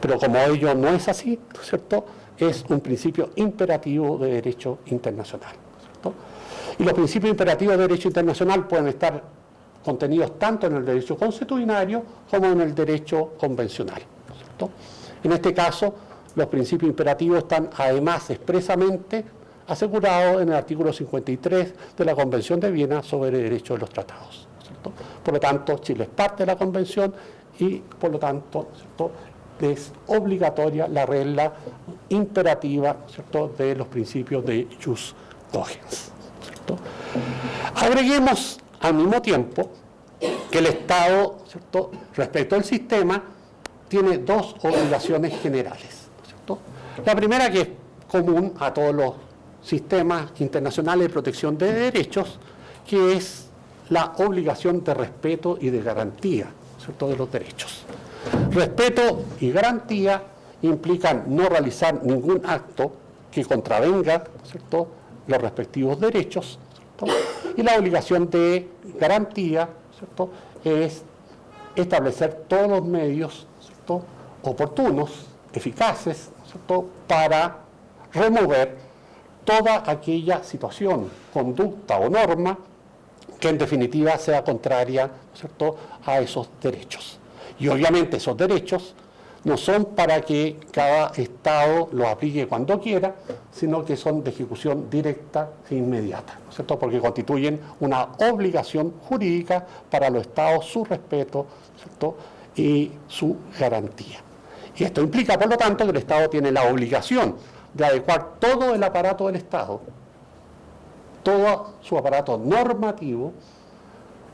Pero como ello no es así, ¿cierto?, es un principio imperativo de derecho internacional, ¿cierto? Y los principios imperativos de derecho internacional pueden estar contenidos tanto en el derecho consuetudinario como en el derecho convencional, ¿cierto? En este caso, los principios imperativos están además expresamente asegurados en el artículo 53 de la Convención de Viena sobre el derecho de los tratados, ¿cierto? Por lo tanto, Chile es parte de la Convención y, por lo tanto, ¿cierto?, es obligatoria la regla imperativa, ¿cierto?, de los principios de jus cogens, ¿cierto? Agreguemos al mismo tiempo que el Estado, ¿cierto?, respecto al sistema, tiene dos obligaciones generales, ¿cierto? La primera, que es común a todos los sistemas internacionales de protección de derechos, que es la obligación de respeto y de garantía, ¿cierto?, de los derechos. Respeto y garantía implican no realizar ningún acto que contravenga, ¿cierto?, los respectivos derechos, ¿cierto? Y la obligación de garantía, ¿cierto?, es establecer todos los medios, ¿cierto?, oportunos, eficaces, ¿cierto?, para remover toda aquella situación, conducta o norma que en definitiva sea contraria, ¿cierto?, a esos derechos. Y obviamente esos derechos no son para que cada Estado los aplique cuando quiera, sino que son de ejecución directa e inmediata, ¿no es cierto?, porque constituyen una obligación jurídica para los Estados, su respeto, ¿cierto?, y su garantía. Y esto implica, por lo tanto, que el Estado tiene la obligación de adecuar todo el aparato del Estado, todo su aparato normativo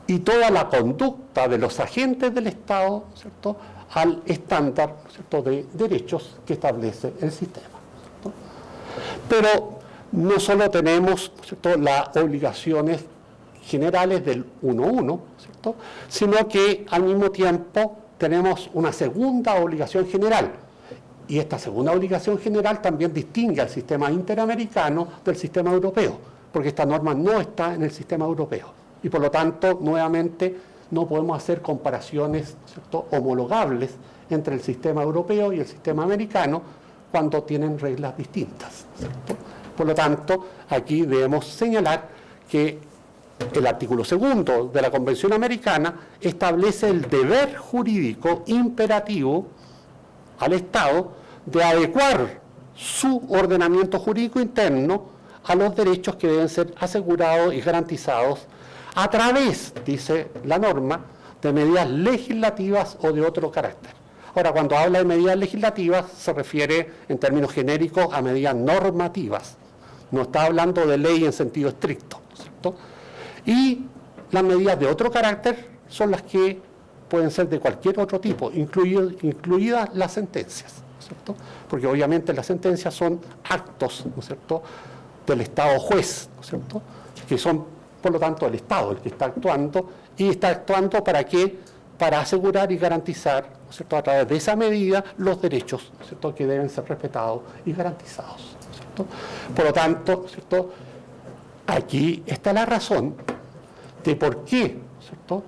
y toda la conducta de los agentes del Estado, ¿cierto?, al estándar, ¿cierto?, de derechos que establece el sistema, ¿cierto? Pero no solo tenemos, ¿cierto?, las obligaciones generales del 1.1, ¿cierto?, sino que al mismo tiempo tenemos una segunda obligación general. Y esta segunda obligación general también distingue al sistema interamericano del sistema europeo, porque esta norma no está en el sistema europeo. Y por lo tanto, nuevamente, no podemos hacer comparaciones, ¿cierto?, homologables entre el sistema europeo y el sistema americano cuando tienen reglas distintas, ¿cierto? Por lo tanto, aquí debemos señalar que el artículo 2 de la Convención Americana establece el deber jurídico imperativo al Estado de adecuar su ordenamiento jurídico interno a los derechos que deben ser asegurados y garantizados a través, dice la norma, de medidas legislativas o de otro carácter. Ahora, cuando habla de medidas legislativas, se refiere en términos genéricos a medidas normativas. No está hablando de ley en sentido estricto, ¿cierto? Y las medidas de otro carácter son las que pueden ser de cualquier otro tipo, incluidas las sentencias, ¿cierto? Porque obviamente las sentencias son actos, ¿no es cierto?, del Estado juez, ¿no es cierto?, que son, por lo tanto, el Estado el que está actuando, y está actuando ¿para qué? Para asegurar y garantizar, ¿no es cierto?, a través de esa medida los derechos, ¿no es cierto?, que deben ser respetados y garantizados, ¿no es cierto? Por lo tanto, ¿no es cierto?, aquí está la razón de por qué, ¿no es cierto?,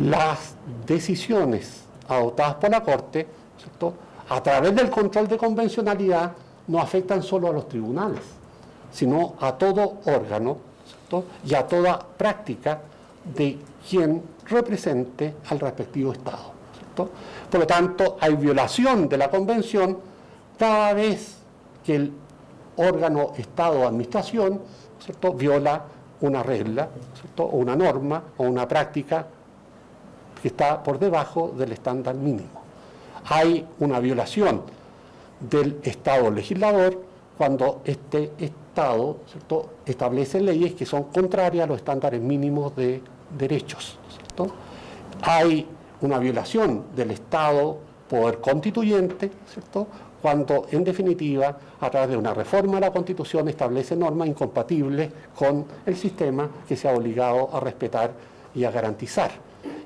las decisiones adoptadas por la Corte, ¿no es cierto?, a través del control de convencionalidad, no afectan solo a los tribunales, sino a todo órgano, ¿cierto?, y a toda práctica de quien represente al respectivo Estado, ¿cierto? Por lo tanto, hay violación de la Convención cada vez que el órgano Estado o Administración, ¿cierto?, viola una regla, ¿cierto?, o una norma o una práctica que está por debajo del estándar mínimo. Hay una violación del Estado legislador cuando este Estado, ¿cierto?, establece leyes que son contrarias a los estándares mínimos de derechos, ¿cierto? Hay una violación del Estado poder constituyente, ¿cierto?, cuando en definitiva a través de una reforma de la Constitución establece normas incompatibles con el sistema que se ha obligado a respetar y a garantizar.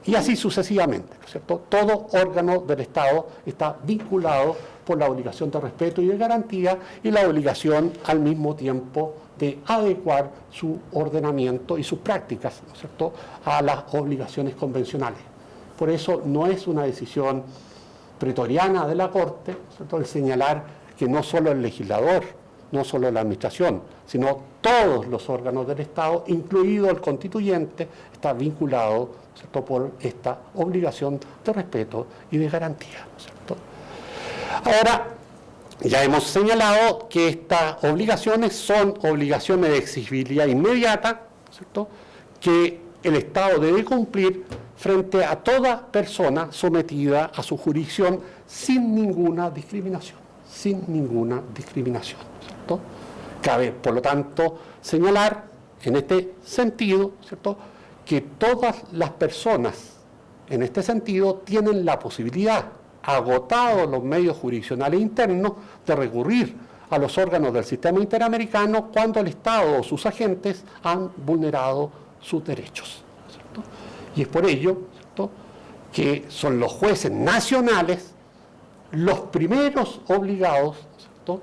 Y así sucesivamente, ¿no es cierto? Todo órgano del Estado está vinculado por la obligación de respeto y de garantía y la obligación al mismo tiempo de adecuar su ordenamiento y sus prácticas, ¿no es cierto?, a las obligaciones convencionales. Por eso no es una decisión pretoriana de la Corte, ¿cierto?, el señalar que no solo el legislador, no solo la administración, sino todos los órganos del Estado, incluido el constituyente, está vinculado, ¿cierto?, por esta obligación de respeto y de garantía, ¿no es cierto? Ahora, ya hemos señalado que estas obligaciones son obligaciones de exigibilidad inmediata, ¿cierto?, que el Estado debe cumplir frente a toda persona sometida a su jurisdicción sin ninguna discriminación, ¿cierto? Cabe, por lo tanto, señalar en este sentido, ¿cierto?, que todas las personas en este sentido tienen la posibilidad, agotados los medios jurisdiccionales internos, de recurrir a los órganos del sistema interamericano cuando el Estado o sus agentes han vulnerado sus derechos, ¿cierto? Y es por ello, ¿cierto?, que son los jueces nacionales los primeros obligados, ¿cierto?,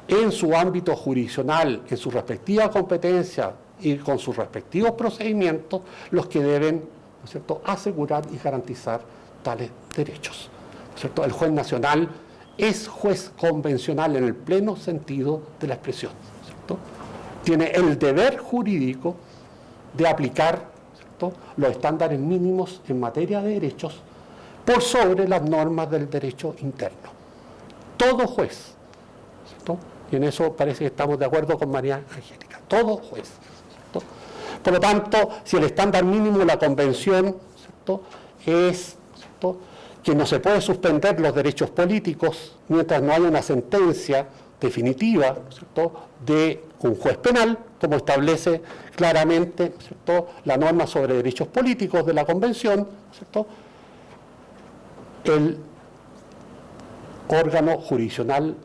en su ámbito jurisdiccional, en su respectiva competencia y con sus respectivos procedimientos, los que deben, ¿no es cierto?, asegurar y garantizar tales derechos, ¿no es cierto? El juez nacional es juez convencional en el pleno sentido de la expresión, ¿cierto? Tiene el deber jurídico de aplicar, ¿cierto?, los estándares mínimos en materia de derechos por sobre las normas del derecho interno. Todo juez, ¿cierto?, y en eso parece que estamos de acuerdo con María Angélica, todo juez, ¿cierto? Por lo tanto, si el estándar mínimo de la Convención, ¿cierto?, es, ¿cierto?, que no se puede suspender los derechos políticos mientras no haya una sentencia definitiva, ¿cierto?, de un juez penal, como establece claramente, ¿cierto?, la norma sobre derechos políticos de la Convención, ¿cierto?, el órgano jurisdiccional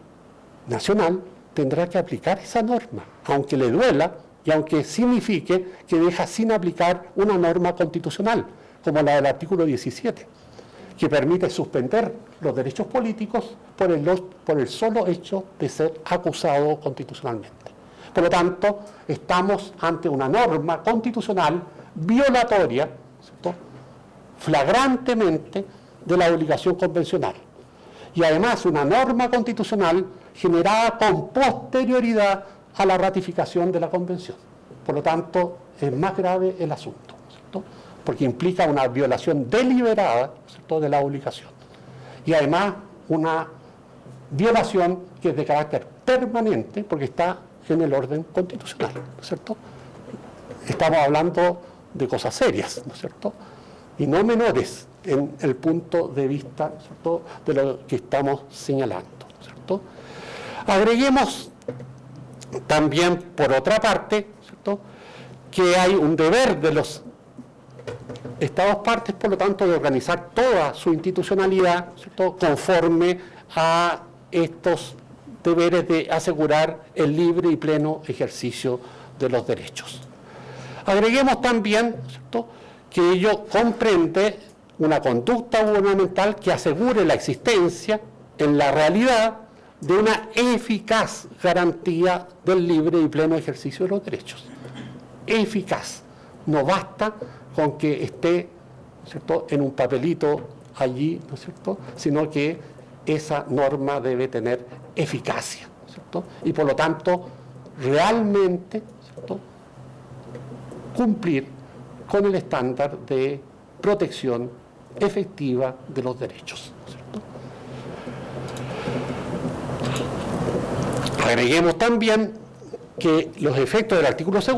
nacional tendrá que aplicar esa norma, aunque le duela y aunque signifique que deja sin aplicar una norma constitucional, como la del artículo 17, que permite suspender los derechos políticos por el solo hecho de ser acusado constitucionalmente. Por lo tanto, estamos ante una norma constitucional violatoria, ¿cierto?, flagrantemente de la obligación convencional. Y además una norma constitucional generada con posterioridad a la ratificación de la Convención. Por lo tanto, es más grave el asunto, ¿cierto?, porque implica una violación deliberada, ¿cierto?, de la obligación. Y además una violación que es de carácter permanente, porque está en el orden constitucional, ¿no es cierto? Estamos hablando de cosas serias, ¿no es cierto?, y no menores en el punto de vista, ¿cierto?, de lo que estamos señalando, ¿cierto? Agreguemos también, por otra parte, ¿cierto?, que hay un deber de los Estados partes, por lo tanto, de organizar toda su institucionalidad, ¿cierto?, conforme a estos deberes de asegurar el libre y pleno ejercicio de los derechos. Agreguemos también, ¿cierto?, que ello comprende una conducta gubernamental que asegure la existencia en la realidad de una eficaz garantía del libre y pleno ejercicio de los derechos. Eficaz. No basta con que esté, ¿cierto?, en un papelito allí, ¿no es cierto?, sino que esa norma debe tener eficacia, ¿cierto? Y por lo tanto, realmente, ¿cierto?, cumplir con el estándar de protección efectiva de los derechos, ¿cierto? Agreguemos también que los efectos del artículo 2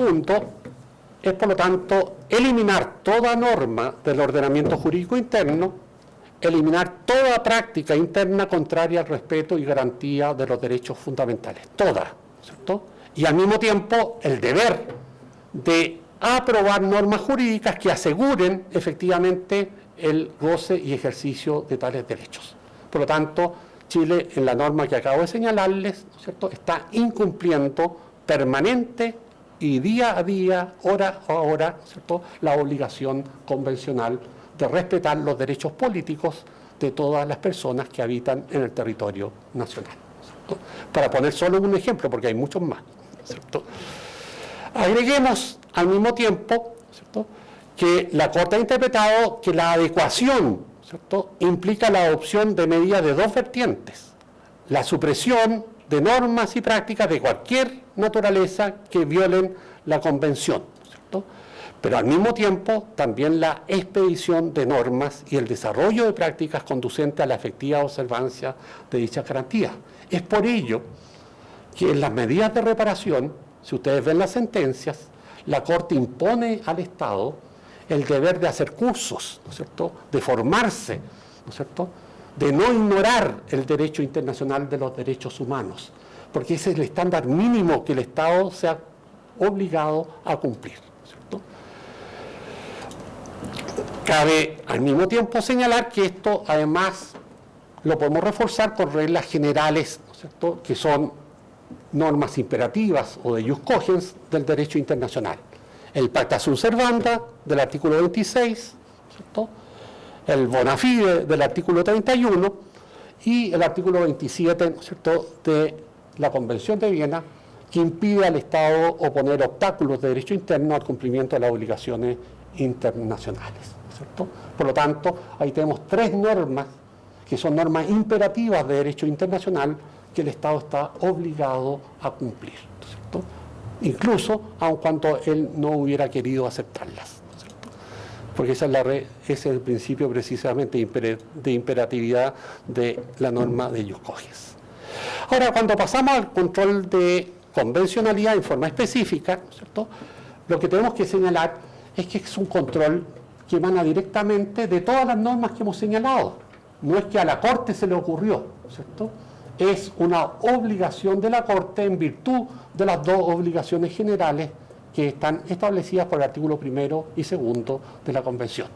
es, por lo tanto, eliminar toda norma del ordenamiento jurídico interno, eliminar toda práctica interna contraria al respeto y garantía de los derechos fundamentales, toda, ¿cierto? Y al mismo tiempo el deber de aprobar normas jurídicas que aseguren efectivamente el goce y ejercicio de tales derechos. Por lo tanto, Chile, en la norma que acabo de señalarles, ¿no es cierto?, está incumpliendo permanente y día a día, hora a hora, ¿cierto?, la obligación convencional de respetar los derechos políticos de todas las personas que habitan en el territorio nacional, ¿cierto? Para poner solo un ejemplo, porque hay muchos más, ¿cierto? Agreguemos al mismo tiempo, ¿cierto?, que la Corte ha interpretado que la adecuación, ¿cierto?, implica la adopción de medidas de dos vertientes: la supresión de normas y prácticas de cualquier naturaleza que violen la Convención, ¿cierto?, pero al mismo tiempo también la expedición de normas y el desarrollo de prácticas conducentes a la efectiva observancia de dichas garantías. Es por ello que en las medidas de reparación, si ustedes ven las sentencias, la Corte impone al Estado el deber de hacer cursos, ¿no es cierto?, de formarse, ¿no es cierto?, de no ignorar el derecho internacional de los derechos humanos, porque ese es el estándar mínimo que el Estado se ha obligado a cumplir, ¿cierto? Cabe al mismo tiempo señalar que esto además lo podemos reforzar con reglas generales, ¿no es cierto?, que son normas imperativas o de ius cogens del derecho internacional. El pacta sunt servanda del artículo 26, ¿cierto?, el bona fide del artículo 31 y el artículo 27, ¿no es cierto?, de la Convención de Viena, que impide al Estado oponer obstáculos de derecho interno al cumplimiento de las obligaciones internacionales, ¿no es cierto? Por lo tanto, ahí tenemos tres normas que son normas imperativas de derecho internacional que el Estado está obligado a cumplir, ¿no es cierto?, incluso aun cuando él no hubiera querido aceptarlas, ¿no es cierto?, porque ese es el principio precisamente de imperatividad de la norma de ius cogens. Ahora, cuando pasamos al control de convencionalidad en forma específica, ¿no es cierto?, lo que tenemos que señalar es que es un control que emana directamente de todas las normas que hemos señalado. No es que a la Corte se le ocurrió, ¿no es cierto?, es una obligación de la Corte en virtud de las dos obligaciones generales que están establecidas por el artículo 1 y 2 de la Convención.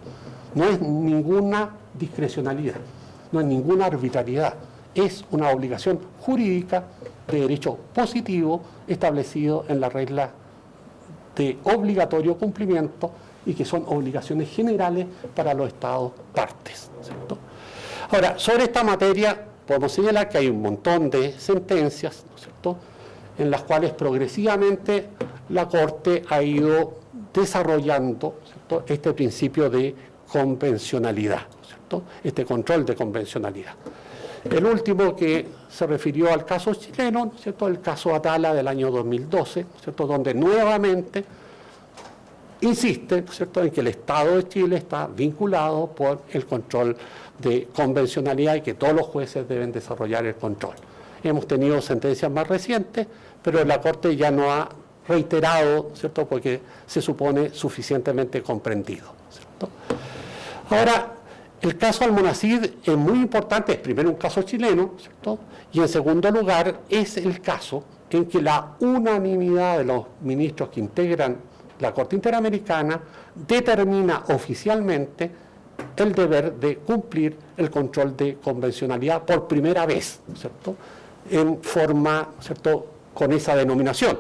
No es ninguna discrecionalidad, no es ninguna arbitrariedad, es una obligación jurídica de derecho positivo establecido en la regla de obligatorio cumplimiento y que son obligaciones generales para los Estados partes, ¿cierto? Ahora, sobre esta materia podemos señalar que hay un montón de sentencias, ¿no es cierto?, en las cuales progresivamente la Corte ha ido desarrollando, ¿cierto?, este principio de convencionalidad, ¿no es cierto?, este control de convencionalidad. El último que se refirió al caso chileno, ¿no es cierto?, el caso Atala del año 2012, ¿no es cierto?, donde nuevamente insiste, ¿no es cierto?, en que el Estado de Chile está vinculado por el control de convencionalidad y que todos los jueces deben desarrollar el control. Hemos tenido sentencias más recientes, pero la Corte ya no ha reiterado, ¿cierto?, porque se supone suficientemente comprendido, ¿cierto? Ahora, el caso Almonacid es muy importante, es primero un caso chileno, ¿cierto?, y en segundo lugar es el caso en que la unanimidad de los ministros que integran la Corte Interamericana determina oficialmente el deber de cumplir el control de convencionalidad por primera vez, ¿no es cierto?, en forma, ¿no es cierto?, con esa denominación.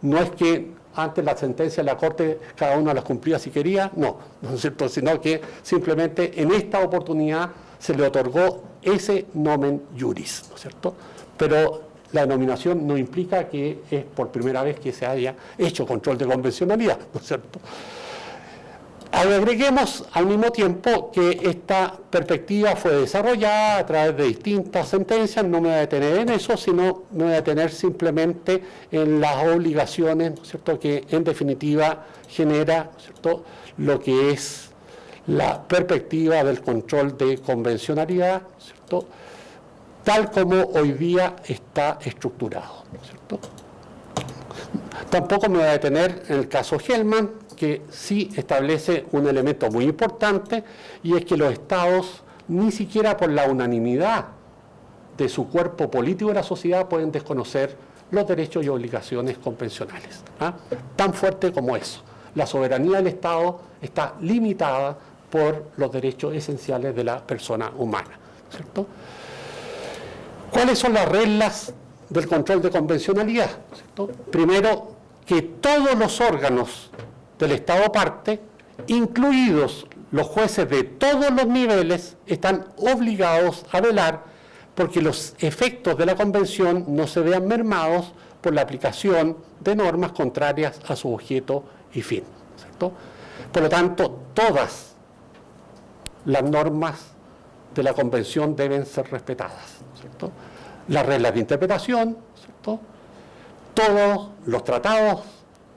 No es que antes la sentencia de la Corte cada uno las cumplía si quería, no, ¿no es cierto?, sino que simplemente en esta oportunidad se le otorgó ese nomen juris, ¿no es cierto?, pero la denominación no implica que es por primera vez que se haya hecho control de convencionalidad, ¿no es cierto? Agreguemos al mismo tiempo que esta perspectiva fue desarrollada a través de distintas sentencias. No me voy a detener en eso, sino me voy a detener simplemente en las obligaciones, ¿no es cierto?, que en definitiva genera, ¿no es cierto?, lo que es la perspectiva del control de convencionalidad, ¿no es cierto?, tal como hoy día está estructurado, ¿no es cierto? Tampoco me voy a detener en el caso Hellman, que sí establece un elemento muy importante, y es que los estados, ni siquiera por la unanimidad de su cuerpo político de la sociedad, pueden desconocer los derechos y obligaciones convencionales. Tan fuerte como eso. La soberanía del Estado está limitada por los derechos esenciales de la persona humana, ¿cierto? ¿Cuáles son las reglas del control de convencionalidad? ¿Cierto? Primero, que todos los órganos del Estado parte, incluidos los jueces de todos los niveles, están obligados a velar porque los efectos de la Convención no se vean mermados por la aplicación de normas contrarias a su objeto y fin, ¿cierto? Por lo tanto, todas las normas de la Convención deben ser respetadas, ¿cierto? Las reglas de interpretación, ¿cierto? Todos los tratados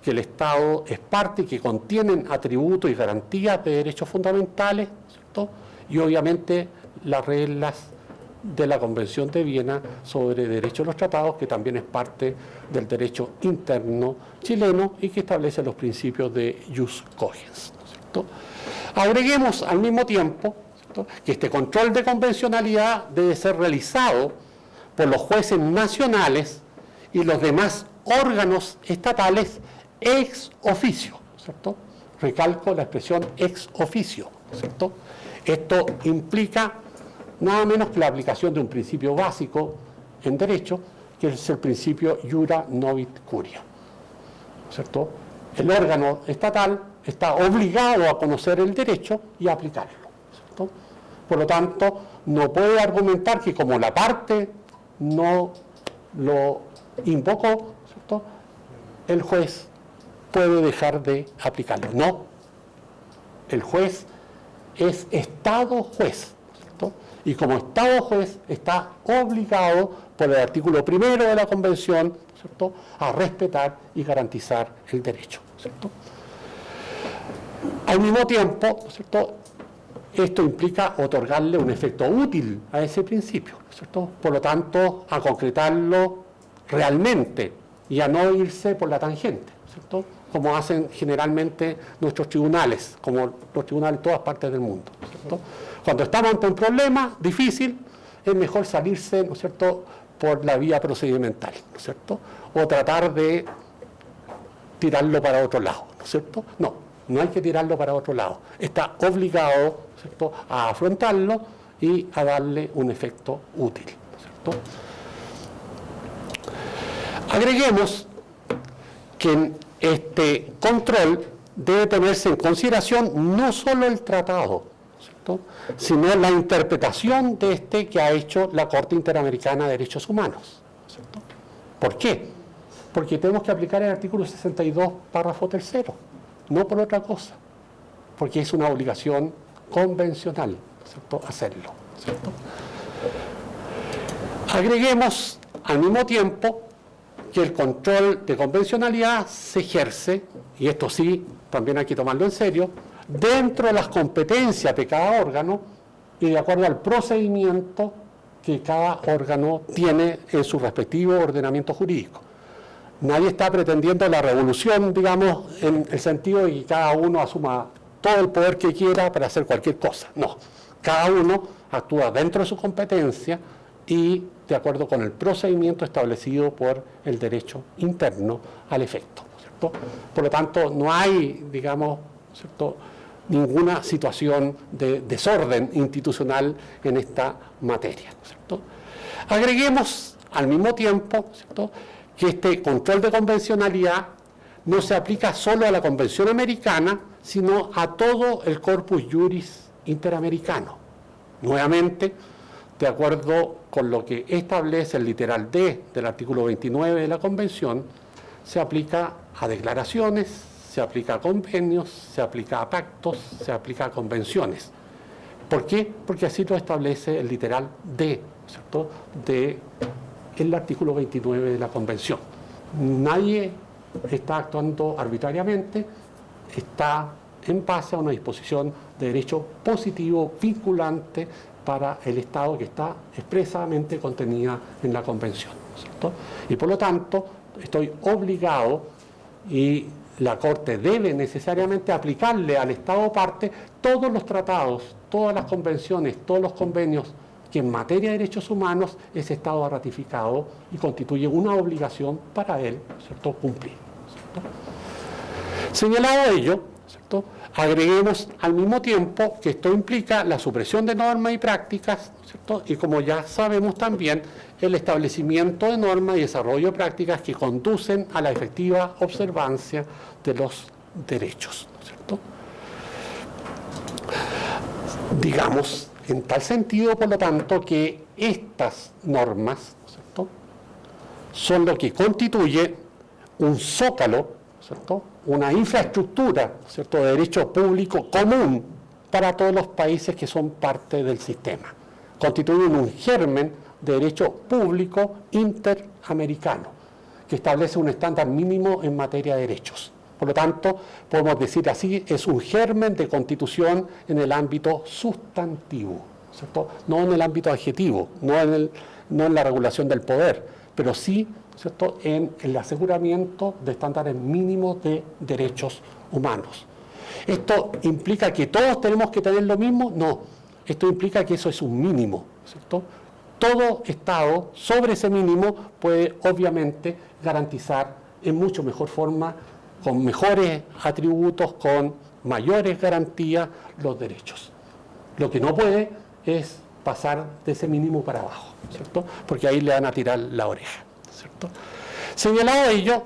que el Estado es parte y que contienen atributos y garantías de derechos fundamentales, ¿cierto? Y obviamente las reglas de la Convención de Viena sobre derechos de los tratados, que también es parte del derecho interno chileno y que establece los principios de jus cogens, ¿cierto? Agreguemos al mismo tiempo, ¿cierto?, que este control de convencionalidad debe ser realizado por los jueces nacionales y los demás órganos estatales ex oficio, ¿cierto? Recalco la expresión ex oficio, ¿cierto? Esto implica nada menos que la aplicación de un principio básico en derecho, que es el principio iura novit curia, ¿cierto? El órgano estatal está obligado a conocer el derecho y a aplicarlo, ¿cierto? Por lo tanto, no puede argumentar que como la parte no lo invocó, ¿cierto?, el juez puede dejar de aplicarlo. No, el juez es Estado juez, ¿cierto? Y como Estado juez está obligado por el artículo 1 de la Convención, ¿cierto?, a respetar y garantizar el derecho, ¿cierto? Al mismo tiempo, ¿cierto?, esto implica otorgarle un efecto útil a ese principio, ¿cierto? Por lo tanto, a concretarlo realmente y a no irse por la tangente, ¿cierto?, como hacen generalmente nuestros tribunales, como los tribunales en todas partes del mundo, ¿cierto? Cuando estamos ante un problema difícil, es mejor salirse, ¿no es cierto?, por la vía procedimental, ¿no es cierto?, o tratar de tirarlo para otro lado, ¿no es cierto? No hay que tirarlo para otro lado. Está obligado, ¿cierto?, a afrontarlo y a darle un efecto útil, ¿no es cierto? Agreguemos que en este control debe tenerse en consideración no solo el tratado, ¿cierto?, sino la interpretación de este que ha hecho la Corte Interamericana de Derechos Humanos, ¿cierto? ¿Por qué? Porque tenemos que aplicar el artículo 62, párrafo 3, no por otra cosa, porque es una obligación convencional, ¿cierto?, hacerlo, ¿cierto? Agreguemos al mismo tiempo que el control de convencionalidad se ejerce, y esto sí, también hay que tomarlo en serio, dentro de las competencias de cada órgano y de acuerdo al procedimiento que cada órgano tiene en su respectivo ordenamiento jurídico. Nadie está pretendiendo la revolución, digamos, en el sentido de que cada uno asuma todo el poder que quiera para hacer cualquier cosa. No, cada uno actúa dentro de su competencia y de acuerdo con el procedimiento establecido por el derecho interno al efecto, ¿cierto? Por lo tanto, no hay, digamos, ¿cierto?, ninguna situación de desorden institucional en esta materia, ¿cierto? Agreguemos al mismo tiempo, ¿cierto?, que este control de convencionalidad no se aplica solo a la Convención Americana, sino a todo el corpus juris interamericano. Nuevamente, de acuerdo con lo que establece el literal D del artículo 29 de la Convención, se aplica a declaraciones, se aplica a convenios, se aplica a pactos, se aplica a convenciones. ¿Por qué? Porque así lo establece el literal D, ¿cierto?, del artículo 29 de la Convención. Nadie está actuando arbitrariamente, está en base a una disposición de derecho positivo vinculante para el Estado que está expresamente contenida en la Convención, ¿cierto? Y por lo tanto, estoy obligado, y la Corte debe necesariamente aplicarle al Estado parte todos los tratados, todas las convenciones, todos los convenios que en materia de derechos humanos ese Estado ha ratificado y constituye una obligación para él, ¿cierto?, cumplir, ¿cierto? Señalado ello, ¿cierto?, agreguemos al mismo tiempo que esto implica la supresión de normas y prácticas, ¿cierto?, y como ya sabemos también, el establecimiento de normas y desarrollo de prácticas que conducen a la efectiva observancia de los derechos, ¿cierto? Digamos, en tal sentido, por lo tanto, que estas normas, ¿cierto?, son lo que constituye un zócalo, ¿cierto?, una infraestructura, ¿cierto?, de derecho público común para todos los países que son parte del sistema. Constituyen un germen de derecho público interamericano que establece un estándar mínimo en materia de derechos. Por lo tanto, podemos decir así, es un germen de constitución en el ámbito sustantivo, ¿cierto?, no en el ámbito adjetivo, no en la regulación del poder, pero sí, ¿cierto?, en el aseguramiento de estándares mínimos de derechos humanos. ¿Esto implica que todos tenemos que tener lo mismo? No. Esto implica que eso es un mínimo, ¿cierto? Todo Estado sobre ese mínimo puede obviamente garantizar en mucho mejor forma, con mejores atributos, con mayores garantías, los derechos. Lo que no puede es pasar de ese mínimo para abajo, ¿cierto?, porque ahí le van a tirar la oreja, ¿cierto? Señalado ello,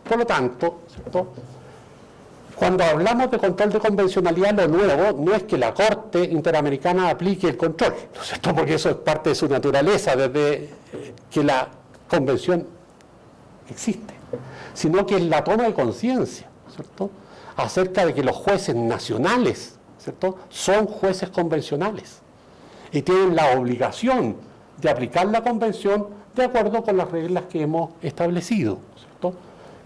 por lo tanto, ¿cierto?, cuando hablamos de control de convencionalidad, lo nuevo no es que la Corte Interamericana aplique el control, ¿no es cierto?, porque eso es parte de su naturaleza desde que la Convención existe, sino que es la toma de conciencia, ¿cierto?, acerca de que los jueces nacionales, ¿cierto?, son jueces convencionales y tienen la obligación de aplicar la Convención de acuerdo con las reglas que hemos establecido, ¿cierto?,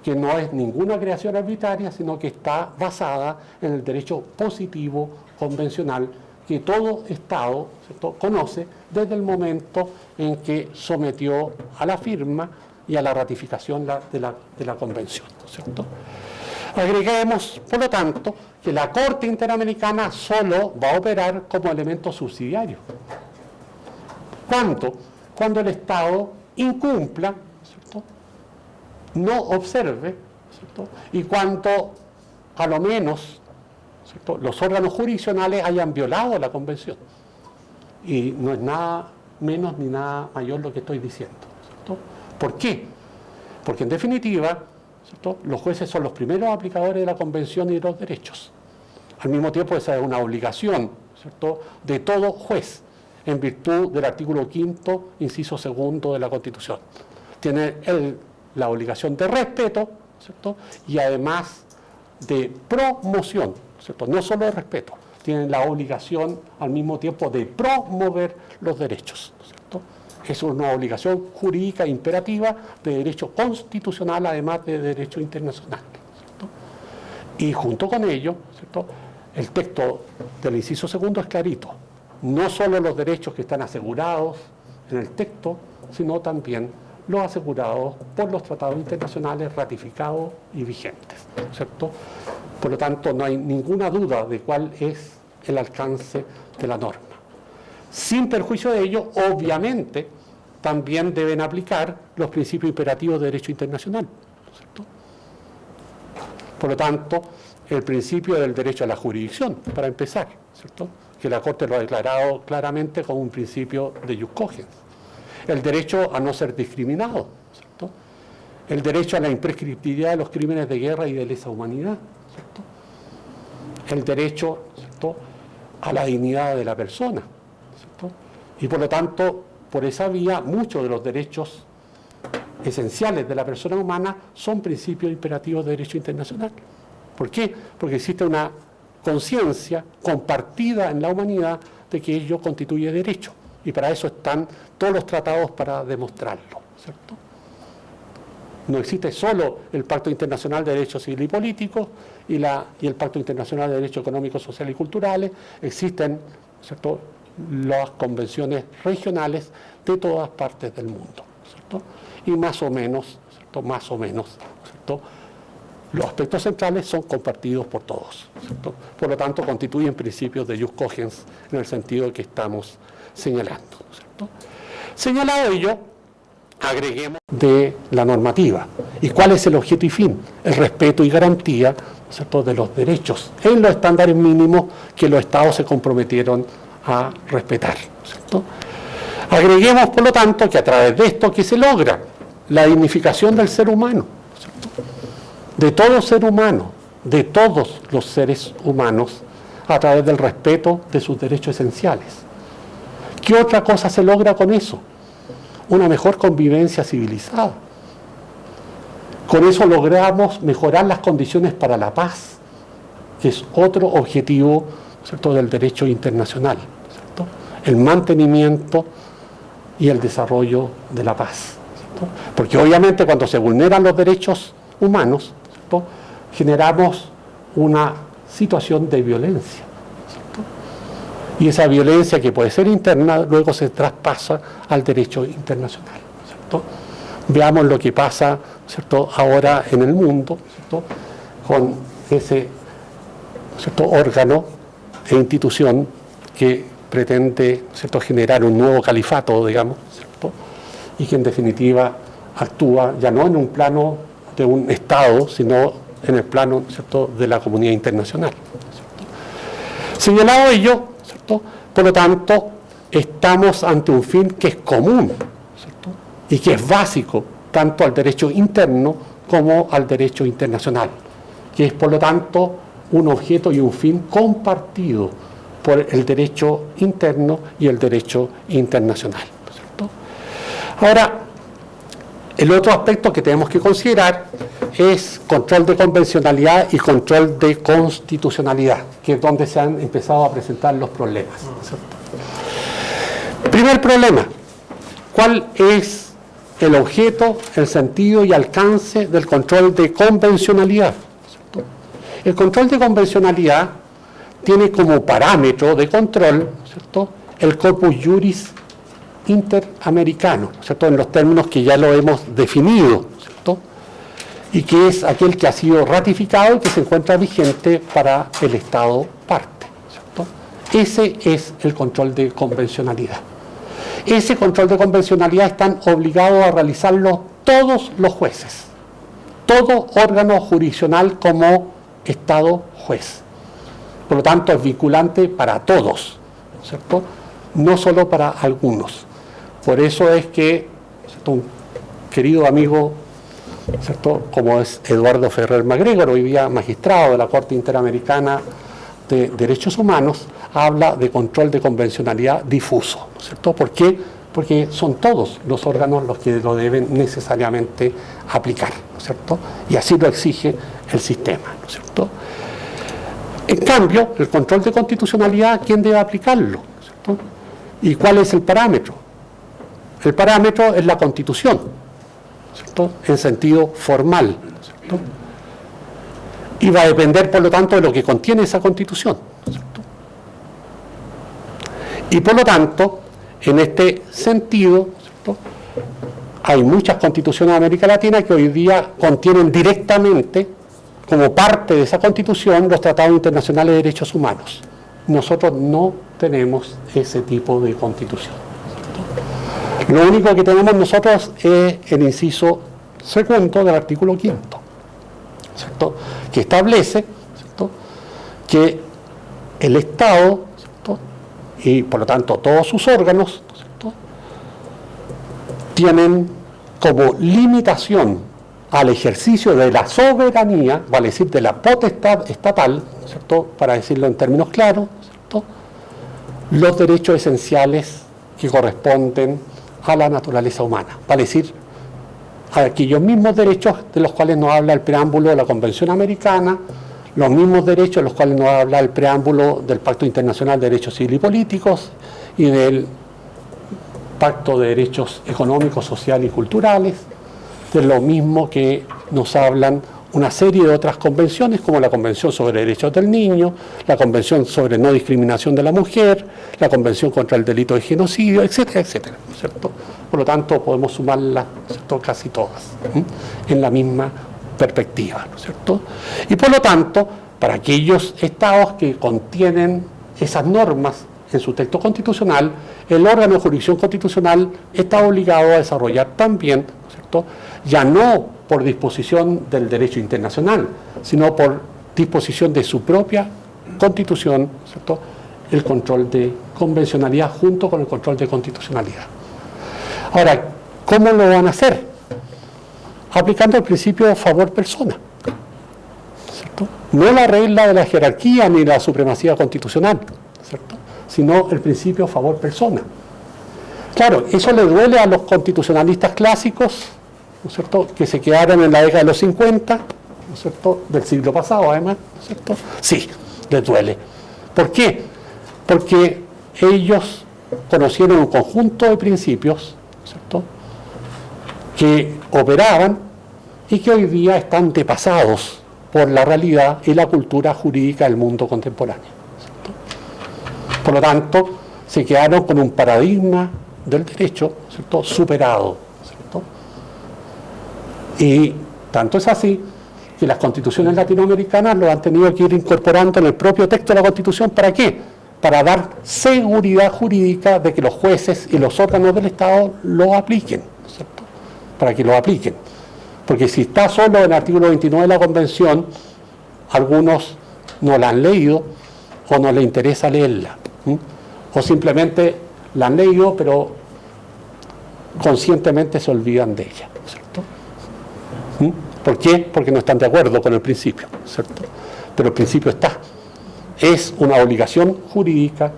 que no es ninguna creación arbitraria, sino que está basada en el derecho positivo convencional que todo Estado, ¿cierto?, conoce desde el momento en que sometió a la firma y a la ratificación de la Convención, ¿cierto? Agreguemos, por lo tanto, que la Corte Interamericana solo va a operar como elemento subsidiario. ¿Cuándo? Cuando el Estado incumpla, ¿cierto?, no observe, ¿cierto?, y cuando a lo menos, ¿cierto?, los órganos jurisdiccionales hayan violado la Convención. Y no es nada menos ni nada mayor lo que estoy diciendo, ¿cierto? ¿Por qué? Porque en definitiva, ¿cierto?, los jueces son los primeros aplicadores de la Convención y de los derechos. Al mismo tiempo, esa es una obligación, ¿cierto?, de todo juez, en virtud del artículo 5º, inciso 2 de la Constitución. Tiene la obligación de respeto, ¿cierto?, y además de promoción, ¿cierto?, no solo de respeto, tienen la obligación al mismo tiempo de promover los derechos, ¿cierto? Es una obligación jurídica imperativa de derecho constitucional, además de derecho internacional, ¿cierto? Y junto con ello, ¿cierto?, el texto del inciso 2 es clarito, no solo los derechos que están asegurados en el texto, sino también los asegurados por los tratados internacionales ratificados y vigentes, ¿cierto? Por lo tanto, no hay ninguna duda de cuál es el alcance de la norma. Sin perjuicio de ello, obviamente, también deben aplicar los principios imperativos de derecho internacional, ¿cierto? Por lo tanto, el principio del derecho a la jurisdicción, para empezar, ¿cierto?, que la Corte lo ha declarado claramente como un principio de jus cogens. El derecho a no ser discriminado, ¿cierto?, el derecho a la imprescriptibilidad de los crímenes de guerra y de lesa humanidad, ¿cierto?, el derecho, ¿cierto?, a la dignidad de la persona, ¿cierto? Y por lo tanto, por esa vía, muchos de los derechos esenciales de la persona humana son principios imperativos de derecho internacional. ¿Por qué? Porque existe una conciencia compartida en la humanidad de que ello constituye derecho. Y para eso están todos los tratados para demostrarlo, ¿cierto? No existe solo el Pacto Internacional de Derechos Civil y Políticos y el Pacto Internacional de Derechos Económicos, Sociales y Culturales, existen, ¿cierto?, las convenciones regionales de todas partes del mundo, ¿cierto? Y más o menos, ¿cierto?, ¿cierto?, los aspectos centrales son compartidos por todos, ¿cierto? Por lo tanto, constituyen principios de jus cogens en el sentido que estamos señalando, ¿cierto? Señalado ello, agreguemos de la normativa. ¿Y cuál es el objeto y fin? El respeto y garantía, ¿cierto?, de los derechos en los estándares mínimos que los Estados se comprometieron a respetar, ¿cierto? Agreguemos, por lo tanto, que a través de esto que se logra la dignificación del ser humano, ¿cierto?, de todo ser humano, de todos los seres humanos, a través del respeto de sus derechos esenciales. ¿Qué otra cosa se logra con eso? Una mejor convivencia civilizada. Con eso logramos mejorar las condiciones para la paz, que es otro objetivo, ¿cierto?, del derecho internacional, ¿cierto?, el mantenimiento y el desarrollo de la paz, ¿cierto? Porque obviamente cuando se vulneran los derechos humanos, ¿cierto?, generamos una situación de violencia, ¿cierto? Y esa violencia, que puede ser interna, luego se traspasa al derecho internacional, ¿cierto? Veamos lo que pasa, ¿cierto?, ahora en el mundo, ¿cierto?, con ese, ¿cierto?, órgano e institución que pretende, ¿cierto?, generar un nuevo califato, digamos, ¿cierto?, y que en definitiva actúa ya no en un plano de un Estado, sino en el plano, ¿cierto?, de la comunidad internacional, ¿cierto? Señalado ello, ¿cierto?, por lo tanto, estamos ante un fin que es común, ¿cierto?, y que es básico tanto al derecho interno como al derecho internacional, que es, por lo tanto, un objeto y un fin compartido por el derecho interno y el derecho internacional, ¿cierto? Ahora, el otro aspecto que tenemos que considerar es control de convencionalidad y control de constitucionalidad, que es donde se han empezado a presentar los problemas, ¿cierto? Primer problema: ¿cuál es el objeto, el sentido y alcance del control de convencionalidad? ¿Cierto? El control de convencionalidad tiene como parámetro de control, ¿cierto?, el corpus juris interamericano, ¿cierto?, en los términos que ya lo hemos definido, ¿cierto?, y que es aquel que ha sido ratificado y que se encuentra vigente para el Estado parte, ¿cierto? Ese es el control de convencionalidad. Ese control de convencionalidad están obligados a realizarlo todos los jueces, todo órgano jurisdiccional como Estado juez. Por lo tanto, es vinculante para todos, ¿cierto?, no solo para algunos. Por eso es que, ¿cierto?, un querido amigo, ¿cierto?, como es Eduardo Ferrer MacGregor, hoy día magistrado de la Corte Interamericana de Derechos Humanos, habla de control de convencionalidad difuso, ¿cierto? ¿Por qué? Porque son todos los órganos los que lo deben necesariamente aplicar, ¿no es cierto? Y así lo exige el sistema, ¿no es cierto? En cambio, el control de constitucionalidad, ¿quién debe aplicarlo?, ¿cierto? ¿Y cuál es el parámetro? El parámetro es la Constitución, ¿cierto?, en sentido formal, ¿cierto? Y va a depender, por lo tanto, de lo que contiene esa Constitución, ¿cierto? Y por lo tanto, en este sentido, ¿cierto?, hay muchas constituciones de América Latina que hoy día contienen directamente, como parte de esa Constitución, los tratados internacionales de derechos humanos. Nosotros no tenemos ese tipo de Constitución, ¿cierto? Lo único que tenemos nosotros es el inciso segundo del artículo 5º, ¿cierto?, que establece, ¿cierto?, que el Estado, ¿cierto?, y por lo tanto todos sus órganos, ¿cierto?, tienen como limitación al ejercicio de la soberanía, vale decir, de la potestad estatal, ¿cierto?, para decirlo en términos claros, ¿cierto?, los derechos esenciales que corresponden a la naturaleza humana, vale decir, aquellos mismos derechos de los cuales nos habla el preámbulo de la Convención Americana, los mismos derechos de los cuales nos habla el preámbulo del Pacto Internacional de Derechos Civiles y Políticos y del Pacto de Derechos Económicos, Sociales y Culturales, de lo mismo que nos hablan una serie de otras convenciones, como la Convención sobre Derechos del Niño, la Convención sobre No Discriminación de la Mujer, la Convención contra el Delito de Genocidio, etcétera, etcétera, ¿no es cierto? Por lo tanto, podemos sumarlas, ¿no es cierto?, casi todas, en la misma perspectiva, ¿no es cierto? Y por lo tanto, para aquellos estados que contienen esas normas en su texto constitucional, el órgano de jurisdicción constitucional está obligado a desarrollar también, ¿no es cierto?, ya no por disposición del derecho internacional, sino por disposición de su propia constitución, ¿no es cierto?, el control de convencionalidad junto con el control de constitucionalidad. Ahora, ¿cómo lo van a hacer? Aplicando el principio de favor persona, ¿cierto? No la regla de la jerarquía ni la supremacía constitucional, ¿cierto?, sino el principio favor persona. Claro, eso le duele a los constitucionalistas clásicos, ¿no es cierto?, que se quedaron en la década de los 50, ¿no es cierto?, del siglo pasado además, ¿no es cierto? Sí, les duele. ¿Por qué? Porque ellos conocieron un conjunto de principios, ¿no es cierto?, que operaban y que hoy día están depasados por la realidad y la cultura jurídica del mundo contemporáneo, ¿cierto? Por lo tanto, se quedaron con un paradigma del derecho, ¿cierto?, superado, ¿cierto? Y tanto es así que las constituciones latinoamericanas lo han tenido que ir incorporando en el propio texto de la Constitución. ¿Para qué? Para dar seguridad jurídica de que los jueces y los órganos del Estado lo apliquen, ¿cierto?, para que lo apliquen. Porque si está solo en el artículo 29 de la Convención, algunos no la han leído o no les interesa leerla, o simplemente la han leído pero conscientemente se olvidan de ella, ¿cierto? ¿Por qué? Porque no están de acuerdo con el principio, ¿cierto? Pero el principio está. Es una obligación jurídica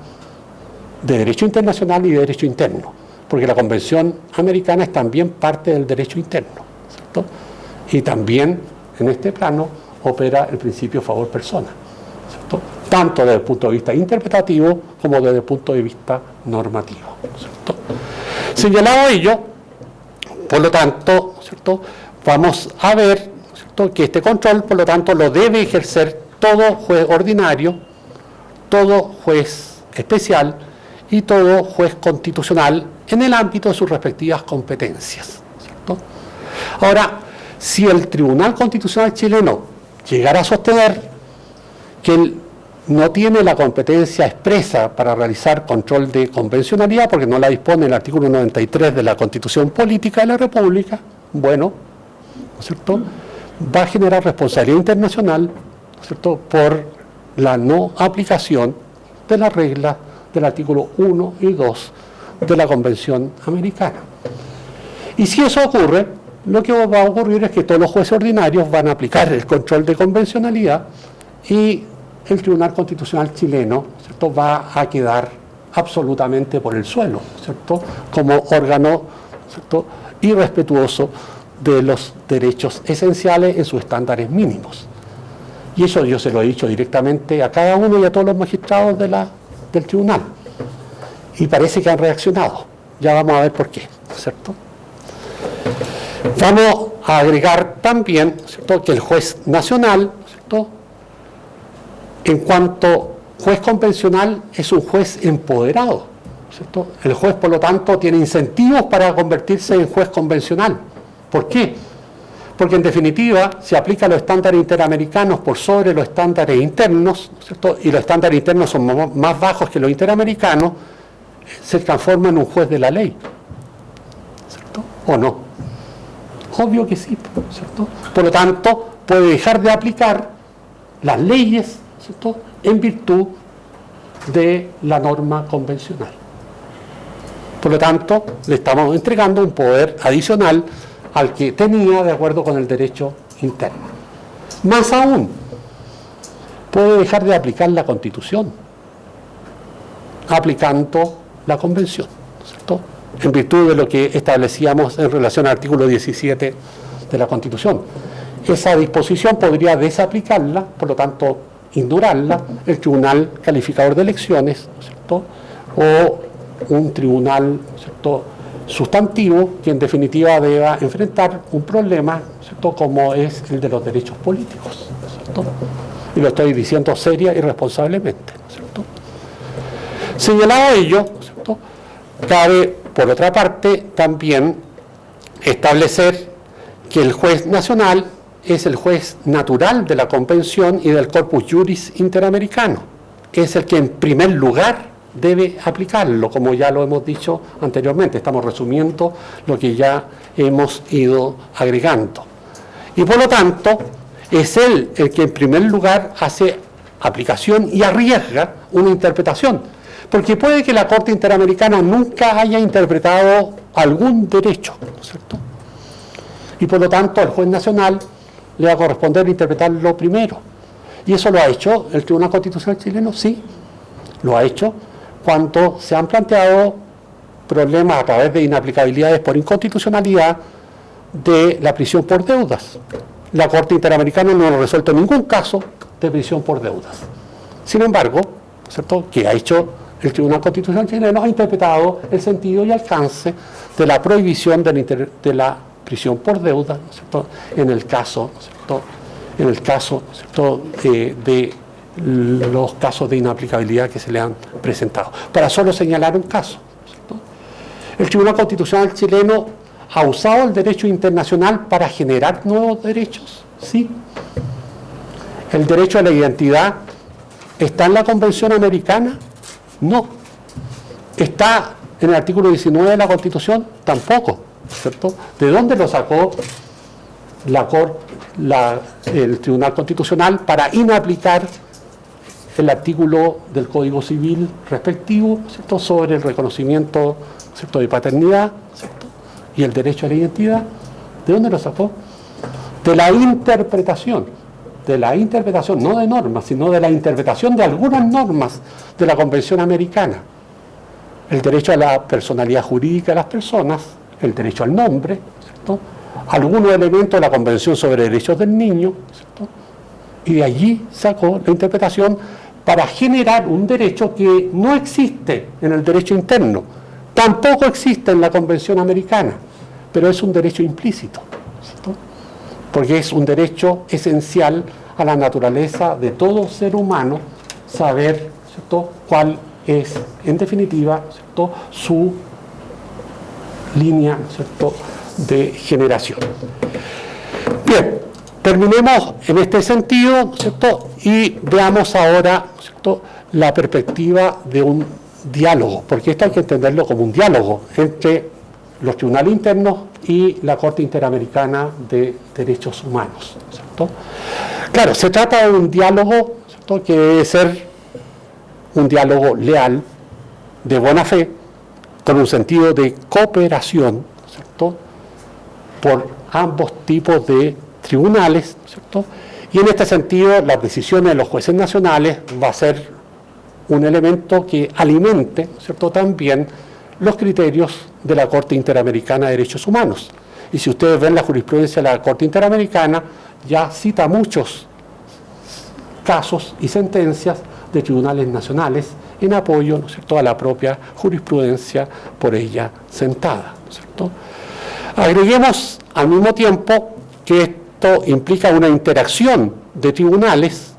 de derecho internacional y de derecho interno, porque la Convención Americana es también parte del derecho interno, ¿cierto? Y también en este plano opera el principio favor persona, ¿cierto?, tanto desde el punto de vista interpretativo como desde el punto de vista normativo, ¿cierto? Señalado ello, por lo tanto, ¿cierto?, vamos a ver, ¿cierto?, que este control, por lo tanto, lo debe ejercer todo juez ordinario, todo juez especial y todo juez constitucional en el ámbito de sus respectivas competencias, ¿cierto? Ahora, si el Tribunal Constitucional chileno llegara a sostener que él no tiene la competencia expresa para realizar control de convencionalidad, porque no la dispone el artículo 93 de la Constitución Política de la República, bueno, ¿no es cierto?, va a generar responsabilidad internacional, ¿no es cierto?, por la no aplicación de las reglas del artículo 1 y 2 de la Convención Americana. Y si eso ocurre, lo que va a ocurrir es que todos los jueces ordinarios van a aplicar el control de convencionalidad y el Tribunal Constitucional chileno, ¿cierto?, va a quedar absolutamente por el suelo, ¿cierto?, como órgano, ¿cierto?, irrespetuoso de los derechos esenciales en sus estándares mínimos. Y eso yo se lo he dicho directamente a cada uno y a todos los magistrados del tribunal. Y parece que han reaccionado. Ya vamos a ver por qué, ¿cierto? Vamos a agregar también, ¿cierto?, que el juez nacional, ¿cierto?, en cuanto juez convencional, es un juez empoderado, ¿cierto? El juez, por lo tanto, tiene incentivos para convertirse en juez convencional. ¿Por qué? Porque en definitiva se aplican los estándares interamericanos por sobre los estándares internos, ¿cierto?, y los estándares internos son más bajos que los interamericanos, se transforma en un juez de la ley, ¿cierto?, ¿o no? Obvio que sí, ¿cierto? Por lo tanto, puede dejar de aplicar las leyes, ¿cierto?, en virtud de la norma convencional. Por lo tanto, le estamos entregando un poder adicional al que tenía de acuerdo con el derecho interno. Más aún, puede dejar de aplicar la Constitución, aplicando la Convención, ¿cierto?, en virtud de lo que establecíamos en relación al artículo 17 de la Constitución. esa disposición podría desaplicarla, por lo tanto ignorarla, el Tribunal Calificador de Elecciones, ¿no es cierto?, o un tribunal, ¿no es cierto?, sustantivo que en definitiva deba enfrentar un problema, ¿no es cierto?, como es el de los derechos políticos, ¿no es cierto?, y lo estoy diciendo seria y responsablemente, ¿no es cierto? Señalado ello, ¿no es cierto?, cabe por otra parte también establecer que el juez nacional es el juez natural de la Convención y del Corpus Juris Interamericano. Es el que en primer lugar debe aplicarlo, como ya lo hemos dicho anteriormente. Estamos resumiendo lo que ya hemos ido agregando. Y por lo tanto, es él el que en primer lugar hace aplicación y arriesga una interpretación. Porque puede que la Corte Interamericana nunca haya interpretado algún derecho, ¿no es cierto? Y por lo tanto, al juez nacional le va a corresponder interpretarlo primero. ¿Y eso lo ha hecho el Tribunal Constitucional chileno? Sí, lo ha hecho cuando se han planteado problemas a través de inaplicabilidades por inconstitucionalidad de la prisión por deudas. La Corte Interamericana no ha resuelto ningún caso de prisión por deudas. Sin embargo, ¿no es cierto?, que ha hecho el Tribunal Constitucional chileno, ha interpretado el sentido y alcance de la prohibición de la prisión por deuda, ¿no es cierto?, en el caso, ¿no es cierto?, ¿no es cierto?, de los casos de inaplicabilidad que se le han presentado. Para solo señalar un caso, ¿no es cierto?, el Tribunal Constitucional chileno ha usado el derecho internacional para generar nuevos derechos, sí. ¿El derecho a la identidad está en la Convención Americana? No. ¿Está en el artículo 19 de la Constitución? Tampoco, ¿cierto? ¿De dónde lo sacó el Tribunal Constitucional para inaplicar el artículo del Código Civil respectivo, ¿cierto?, sobre el reconocimiento, ¿cierto?, de paternidad, ¿cierto?, y el derecho a la identidad? ¿De dónde lo sacó? De la interpretación, no de normas, sino de la interpretación de algunas normas de la Convención Americana. El derecho a la personalidad jurídica de las personas, el derecho al nombre, ¿cierto?, algunos elementos de la Convención sobre Derechos del Niño, ¿cierto?, y de allí sacó la interpretación para generar un derecho que no existe en el derecho interno, tampoco existe en la Convención Americana, pero es un derecho implícito, ¿cierto?, porque es un derecho esencial a la naturaleza de todo ser humano saber, ¿cierto?, cuál es, en definitiva, ¿cierto?, su línea, ¿cierto?, de generación. Bien, terminemos en este sentido, ¿cierto?, y veamos ahora, ¿cierto?, la perspectiva de un diálogo, porque esto hay que entenderlo como un diálogo entre los tribunales internos y la Corte Interamericana de Derechos Humanos, ¿cierto? Claro, se trata de un diálogo, ¿cierto?, que debe ser un diálogo leal, de buena fe, con un sentido de cooperación, ¿cierto?, por ambos tipos de tribunales, ¿cierto? Y en este sentido, las decisiones de los jueces nacionales va a ser un elemento que alimente, ¿cierto?, también los criterios de la Corte Interamericana de Derechos Humanos. Y si ustedes ven la jurisprudencia de la Corte Interamericana, ya cita muchos casos y sentencias de tribunales nacionales en apoyo, ¿no es cierto?, a la propia jurisprudencia por ella sentada, ¿no es cierto? Agreguemos al mismo tiempo que esto implica una interacción de tribunales,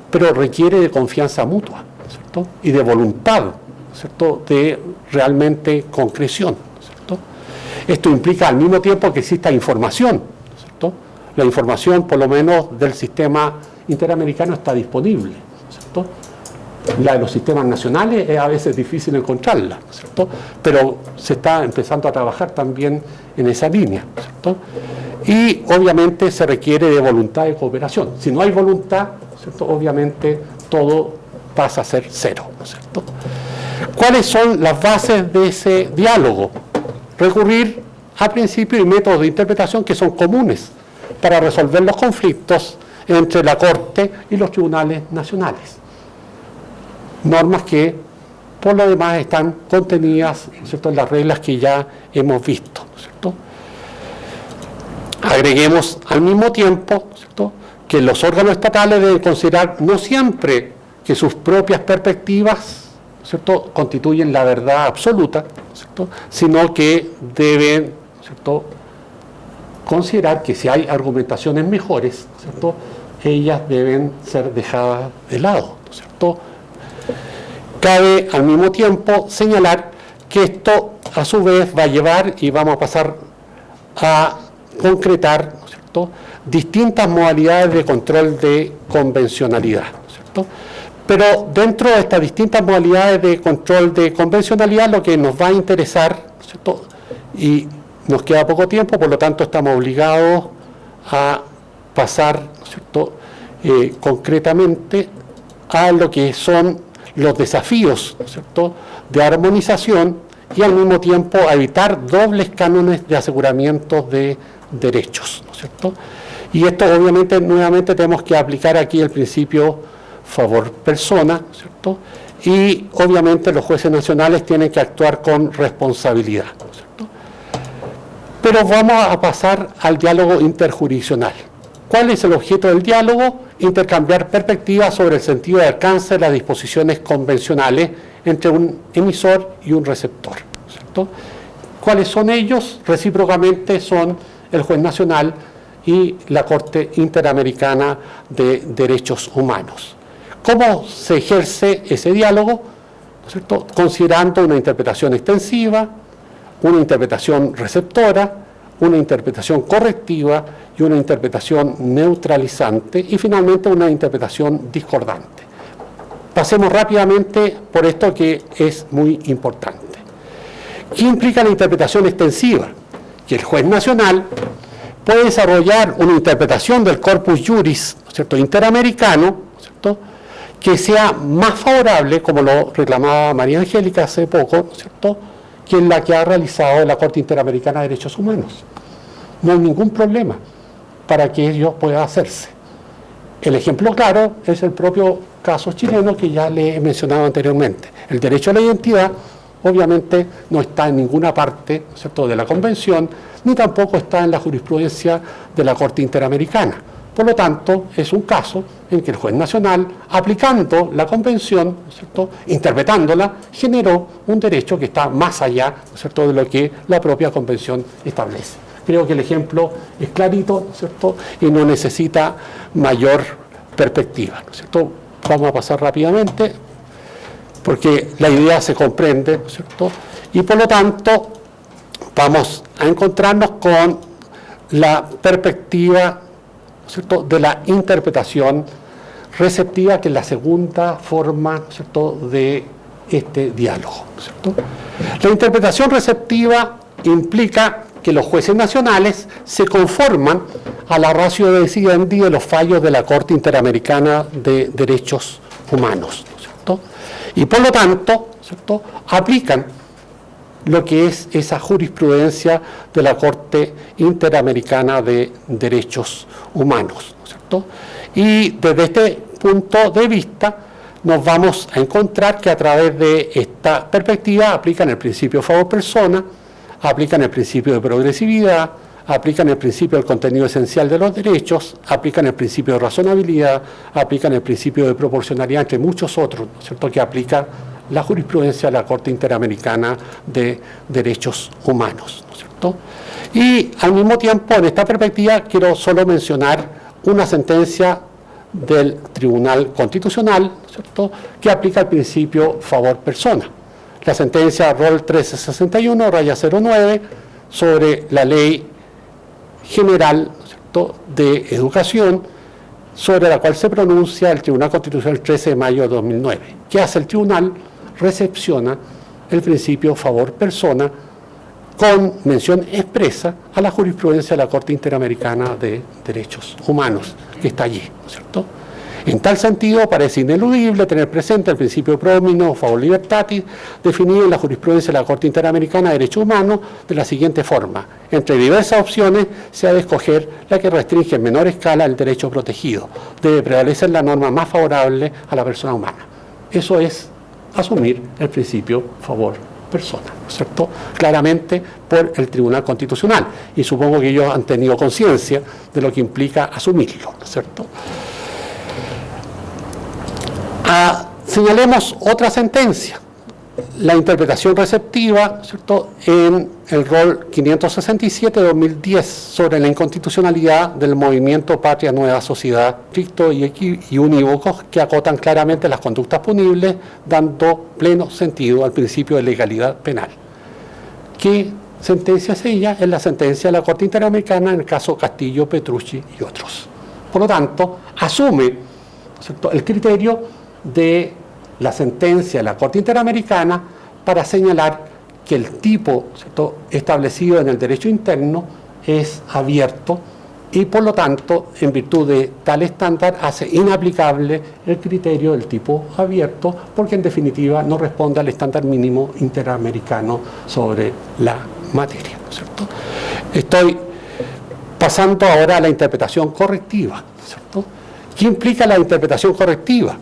pero requiere de confianza mutua, ¿no es cierto?, y de voluntad, ¿no es cierto?, de realmente concreción, ¿no es cierto? Esto implica al mismo tiempo que exista información, ¿no es cierto? La información, por lo menos del sistema interamericano, está disponible, ¿no es cierto? La de los sistemas nacionales es a veces difícil encontrarla, ¿no es cierto?, pero se está empezando a trabajar también en esa línea, ¿no es cierto? Y obviamente se requiere de voluntad de cooperación. Si no hay voluntad, ¿no es cierto?, obviamente todo pasa a ser cero, ¿no es cierto? ¿Cuáles son las bases de ese diálogo? Recurrir a principios y métodos de interpretación que son comunes para resolver los conflictos entre la Corte y los tribunales nacionales. Normas que, por lo demás, están contenidas, ¿no es cierto?, en las reglas que ya hemos visto, ¿no es cierto? Agreguemos al mismo tiempo, ¿cierto?, que los órganos estatales deben considerar no siempre que sus propias perspectivas, ¿cierto?, constituyen la verdad absoluta, ¿cierto?, sino que deben, ¿cierto?, considerar que si hay argumentaciones mejores, ¿cierto?, ellas deben ser dejadas de lado, ¿cierto? Cabe al mismo tiempo señalar que esto a su vez va a llevar, y vamos a pasar a concretar, ¿cierto?, distintas modalidades de control de convencionalidad, ¿cierto? Pero dentro de estas distintas modalidades de control de convencionalidad, lo que nos va a interesar, ¿cierto?, y nos queda poco tiempo, por lo tanto estamos obligados a pasar, ¿cierto?, concretamente a lo que son los desafíos, ¿cierto?, de armonización y al mismo tiempo a evitar dobles cánones de aseguramiento de derechos, ¿no es cierto? Y esto obviamente nuevamente tenemos que aplicar aquí el principio favor persona, ¿cierto? Y obviamente los jueces nacionales tienen que actuar con responsabilidad, ¿no es cierto? Pero vamos a pasar al diálogo interjurisdiccional. ¿Cuál es el objeto del diálogo? Intercambiar perspectivas sobre el sentido de alcance de las disposiciones convencionales entre un emisor y un receptor, ¿cierto? ¿Cuáles son ellos? Recíprocamente son el juez nacional y la Corte Interamericana de Derechos Humanos. ¿Cómo se ejerce ese diálogo? ¿No es cierto? Considerando una interpretación extensiva, una interpretación receptora, una interpretación correctiva y una interpretación neutralizante y finalmente una interpretación discordante. Pasemos rápidamente por esto que es muy importante. ¿Qué implica la interpretación extensiva? Que el juez nacional puede desarrollar una interpretación del corpus juris, ¿no es cierto?, interamericano, ¿no es cierto?, que sea más favorable, como lo reclamaba María Angélica hace poco, ¿no es cierto?, que es la que ha realizado la Corte Interamericana de Derechos Humanos. No hay ningún problema para que ello pueda hacerse. El ejemplo claro es el propio caso chileno que ya le he mencionado anteriormente. El derecho a la identidad obviamente no está en ninguna parte, ¿no es cierto?, de la Convención, ni tampoco está en la jurisprudencia de la Corte Interamericana. Por lo tanto, es un caso en que el juez nacional, aplicando la Convención, ¿no es cierto?, interpretándola, generó un derecho que está más allá, ¿no es cierto?, de lo que la propia Convención establece. Creo que el ejemplo es clarito, ¿no es cierto?, y no necesita mayor perspectiva, ¿no es cierto? Vamos a pasar rápidamente, porque la idea se comprende, ¿no es cierto?, y por lo tanto vamos a encontrarnos con la perspectiva, ¿no es cierto?, de la interpretación receptiva, que es la segunda forma, ¿no es cierto?, de este diálogo, ¿no es cierto? La interpretación receptiva implica que los jueces nacionales se conforman a la ratio decidendi de los fallos de la Corte Interamericana de Derechos Humanos, ¿no es cierto?, y por lo tanto, ¿no es cierto?, aplican lo que es esa jurisprudencia de la Corte Interamericana de Derechos Humanos, ¿no es cierto? Y desde este punto de vista nos vamos a encontrar que a través de esta perspectiva aplican el principio favor persona, aplican el principio de progresividad, aplican el principio del contenido esencial de los derechos, aplican el principio de razonabilidad, aplican el principio de proporcionalidad, entre muchos otros, ¿no es cierto?, que aplica la jurisprudencia de la Corte Interamericana de Derechos Humanos, ¿no es cierto? Y al mismo tiempo, en esta perspectiva, quiero solo mencionar una sentencia del Tribunal Constitucional, ¿no es cierto?, que aplica el principio favor persona. La sentencia ROL 1361-09 sobre la Ley General, ¿no es cierto?, de Educación, sobre la cual se pronuncia el Tribunal Constitucional el 13 de mayo de 2009. ¿Qué hace el Tribunal? Recepciona el principio favor persona con mención expresa a la jurisprudencia de la Corte Interamericana de Derechos Humanos, que está allí, ¿no es cierto? En tal sentido, parece ineludible tener presente el principio pro domino favor libertatis, definido en la jurisprudencia de la Corte Interamericana de Derechos Humanos de la siguiente forma: entre diversas opciones se ha de escoger la que restringe en menor escala el derecho protegido. Debe prevalecer la norma más favorable a la persona humana. Eso es asumir el principio favor personas, ¿no es cierto? Claramente por el Tribunal Constitucional. Y supongo que ellos han tenido conciencia de lo que implica asumirlo, ¿no es cierto? Señalemos otra sentencia, la interpretación receptiva, ¿cierto?, en el rol 567 de 2010 sobre la inconstitucionalidad del movimiento Patria Nueva Sociedad, estricto y unívocos que acotan claramente las conductas punibles, dando pleno sentido al principio de legalidad penal. ¿Qué sentencia es ella? Es la sentencia de la Corte Interamericana en el caso Castillo, Petrucci y otros. Por lo tanto, asume, ¿cierto?, el criterio de la sentencia de la Corte Interamericana para señalar que el tipo, ¿cierto?, establecido en el derecho interno es abierto y por lo tanto, en virtud de tal estándar, hace inaplicable el criterio del tipo abierto porque en definitiva no responde al estándar mínimo interamericano sobre la materia, ¿cierto? Estoy pasando ahora a la interpretación correctiva, ¿cierto? ¿Qué implica la interpretación correctiva?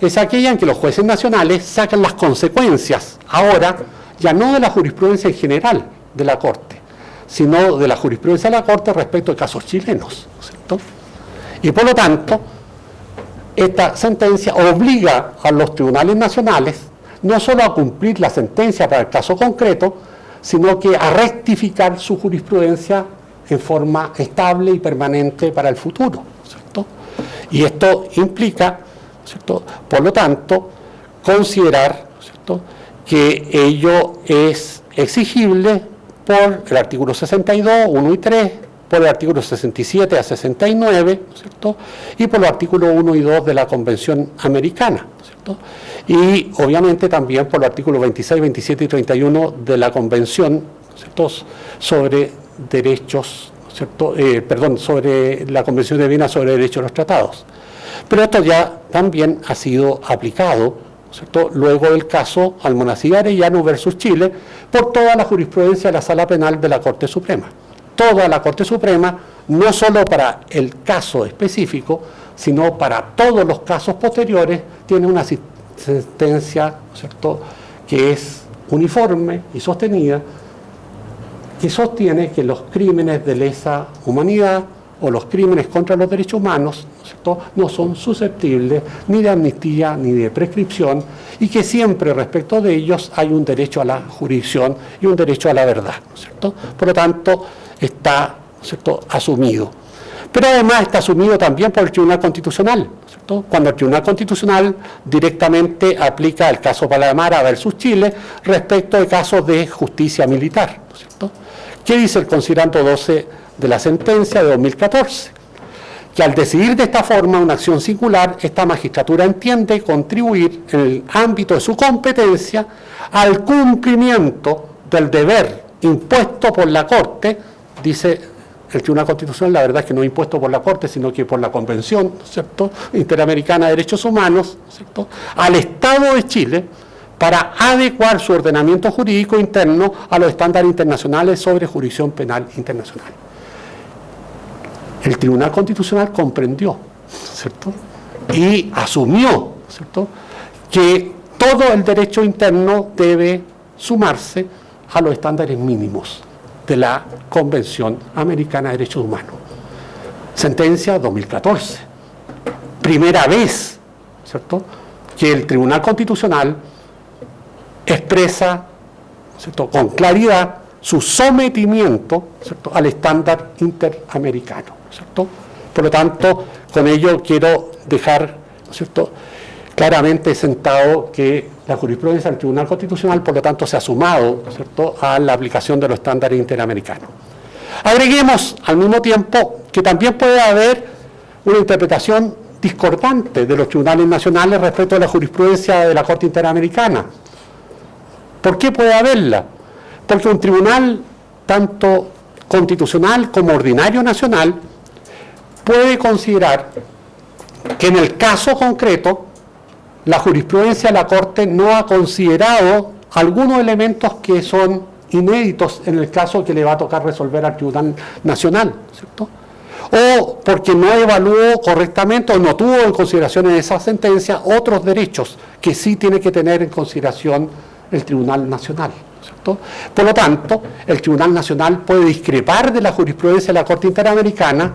Es aquella en que los jueces nacionales sacan las consecuencias, ahora, ya no de la jurisprudencia en general de la Corte, sino de la jurisprudencia de la Corte respecto de casos chilenos, ¿cierto? Y por lo tanto, esta sentencia obliga a los tribunales nacionales no solo a cumplir la sentencia para el caso concreto, sino que a rectificar su jurisprudencia en forma estable y permanente para el futuro, ¿cierto? Y esto implica, ¿cierto?, por lo tanto, considerar, ¿cierto?, que ello es exigible por el artículo 62, 1 y 3, por el artículo 67 a 69, ¿cierto?, y por los artículos 1 y 2 de la Convención Americana, ¿cierto?, y obviamente también por los artículos 26, 27 y 31 de la Convención, ¿cierto?, sobre derechos, ¿cierto?, sobre la Convención de Viena sobre derechos de los tratados. Pero esto ya también ha sido aplicado, ¿cierto?, luego del caso Almonacid Arellano versus Chile, por toda la jurisprudencia de la Sala Penal de la Corte Suprema. Toda la Corte Suprema, no solo para el caso específico, sino para todos los casos posteriores, tiene una sentencia, ¿cierto?, que es uniforme y sostenida, que sostiene que los crímenes de lesa humanidad o los crímenes contra los derechos humanos, ¿cierto?, no son susceptibles ni de amnistía ni de prescripción y que siempre respecto de ellos hay un derecho a la jurisdicción y un derecho a la verdad, ¿cierto? Por lo tanto, está, ¿cierto?, asumido. Pero además está asumido también por el Tribunal Constitucional, ¿cierto?, cuando el Tribunal Constitucional directamente aplica el caso Palamara versus Chile respecto de casos de justicia militar, ¿cierto? ¿Qué dice el considerando 12 de la sentencia de 2014? Que al decidir de esta forma una acción singular, esta magistratura entiende contribuir en el ámbito de su competencia al cumplimiento del deber impuesto por la Corte, dice el Tribunal Constitucional, la verdad es que no impuesto por la Corte, sino que por la Convención, ¿cierto?, Interamericana de Derechos Humanos, ¿cierto?, al Estado de Chile, para adecuar su ordenamiento jurídico interno a los estándares internacionales sobre jurisdicción penal internacional. El Tribunal Constitucional comprendió, ¿cierto?, y asumió, ¿cierto?, que todo el derecho interno debe sumarse a los estándares mínimos de la Convención Americana de Derechos Humanos. Sentencia 2014. Primera vez, ¿cierto?, que el Tribunal Constitucional expresa, ¿cierto?, con claridad su sometimiento, ¿cierto?, al estándar interamericano, ¿cierto? Por lo tanto, con ello quiero dejar, ¿cierto?, claramente sentado que la jurisprudencia del Tribunal Constitucional, por lo tanto, se ha sumado, ¿cierto?, a la aplicación de los estándares interamericanos. Agreguemos al mismo tiempo que también puede haber una interpretación discordante de los tribunales nacionales respecto a la jurisprudencia de la Corte Interamericana. ¿Por qué puede haberla? Porque un tribunal, tanto constitucional como ordinario nacional, puede considerar que en el caso concreto la jurisprudencia de la Corte no ha considerado algunos elementos que son inéditos en el caso que le va a tocar resolver al Tribunal Nacional, ¿cierto? O porque no evaluó correctamente o no tuvo en consideración en esa sentencia otros derechos que sí tiene que tener en consideración el Tribunal Nacional, ¿cierto? Por lo tanto, el Tribunal Nacional puede discrepar de la jurisprudencia de la Corte Interamericana,